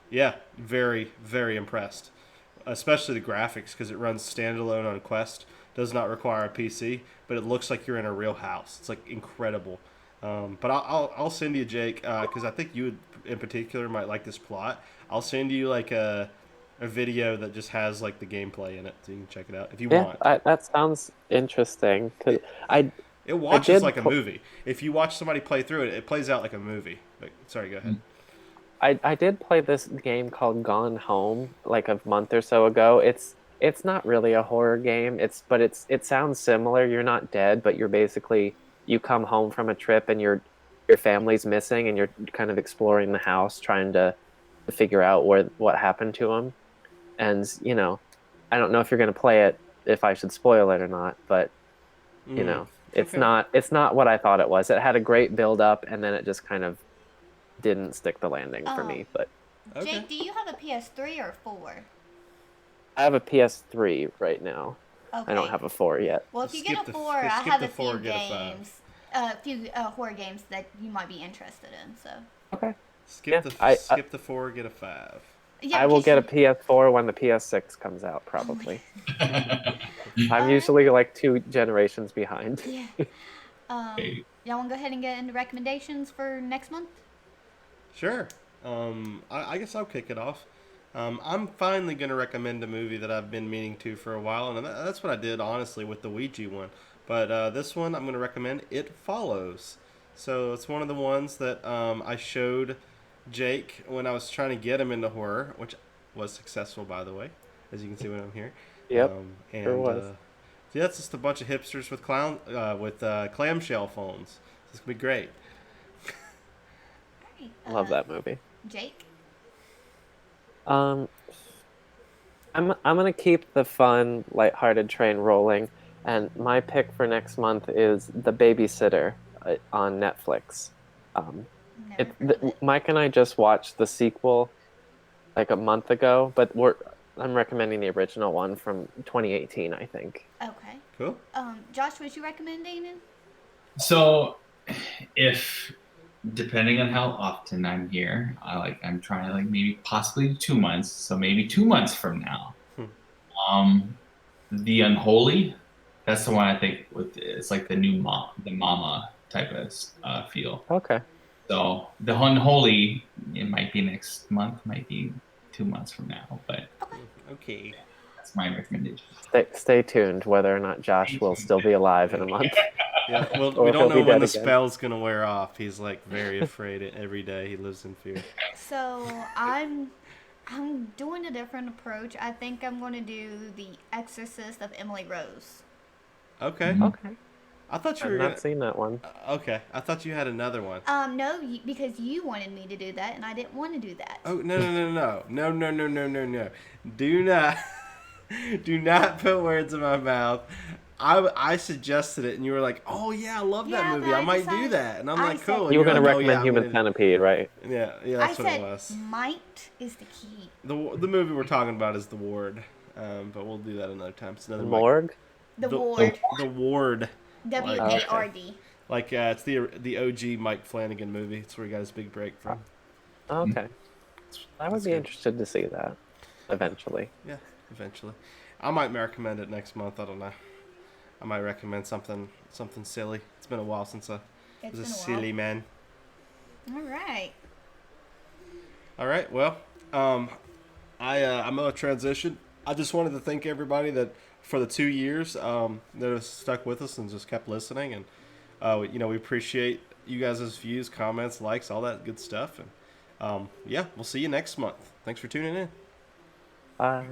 yeah, very, very impressed. Especially the graphics because it runs standalone on Quest, does not require a PC, but it looks like you're in a real house. It's like incredible. But I'll send you, Jake, because I think you would, in particular might like this plot. I'll send you like a video that just has like the gameplay in it, so you can check it out if you want. That sounds interesting. Cause it watches like a movie. If you watch somebody play through it, it plays out like a movie. Like, sorry, go ahead. I did play this game called Gone Home like a month or so ago. It's not really a horror game. But it sounds similar. You're not dead, but you're basically you come home from a trip and your family's missing, and you're kind of exploring the house trying to figure out what happened to them. And I don't know if you're going to play it, if I should spoil it or not, but it's not what I thought it was. It had a great build up, and then it just kind of didn't stick the landing for me. But Okay. Jake, do you have a PS3 or 4? I have a PS3 right now. Okay. I don't have a 4 yet. Well, if you Skip get a the- 4, I skip have the a 4, few get a 5. games, a few horror games that you might be interested in. So. Okay. Skip the 4, get a 5. Yeah, I will because get a PS4 when the PS6 comes out, probably. I'm usually like 2 generations behind. Yeah. Y'all want to go ahead and get into recommendations for next month? Sure. I guess I'll kick it off. I'm finally going to recommend a movie that I've been meaning to for a while, and that's what I did, honestly, with the Ouija one. But this one, I'm going to recommend It Follows. So it's one of the ones that I showed Jake when I was trying to get him into horror, which was successful, by the way, as you can see when I'm here. Yep, and, sure was. Yeah, it's just a bunch of hipsters with clamshell phones. It's going to be great. Alright, Love that movie. Jake? I'm gonna keep the fun, lighthearted train rolling, and my pick for next month is The Babysitter on Netflix. Never heard of it. Mike and I just watched the sequel like a month ago, but I'm recommending the original one from 2018, I think. Okay. Cool. Josh, would you recommend anything? So, if depending on how often I'm here, I'm trying to maybe possibly 2 months. So maybe 2 months from now, The Unholy. That's the one I think it's like the new the mama type of feel. Okay. So the Unholy, it might be next month, might be 2 months from now, but Okay. that's my recommendation. Stay tuned whether or not Josh will still be alive in a month. Yeah, well, Or we if don't he'll know be when dead the again. spell's going to wear off. He's like very afraid every day. He lives in fear. So I'm doing a different approach. I think I'm going to do The Exorcist of Emily Rose. Okay. Okay. I thought you I've were not going seen that one. Okay. I thought you had another one. No, because you wanted me to do that, and I didn't want to do that. Oh, no. Do not put words in my mouth. I suggested it, and you were like, "Oh yeah, I love that Yeah, movie. but I I might do decided- that." And I'm I like, said- "Cool." And You were you're going to like, "Oh, recommend I'm Human gonna-" Centipede, right? Yeah, I that's what it said was. might is the key. The movie we're talking about is The Ward, but we'll do that another time. It's another Morgue? The Ward. The Ward. W-A-R-D. Like it's the OG Mike Flanagan movie. It's where he got his big break from. Okay. I would That's be good. interested to see that eventually. Yeah, eventually. I might recommend it next month. I don't know. I might recommend something silly. It's been a while since I It's was a been a silly man. All right. All right. Well, I'm gonna transition. I just wanted to thank everybody that for the 2 years that have stuck with us and just kept listening, and we appreciate you guys' views, comments, likes, all that good stuff, and yeah, we'll see you next month. Thanks for tuning in. Bye.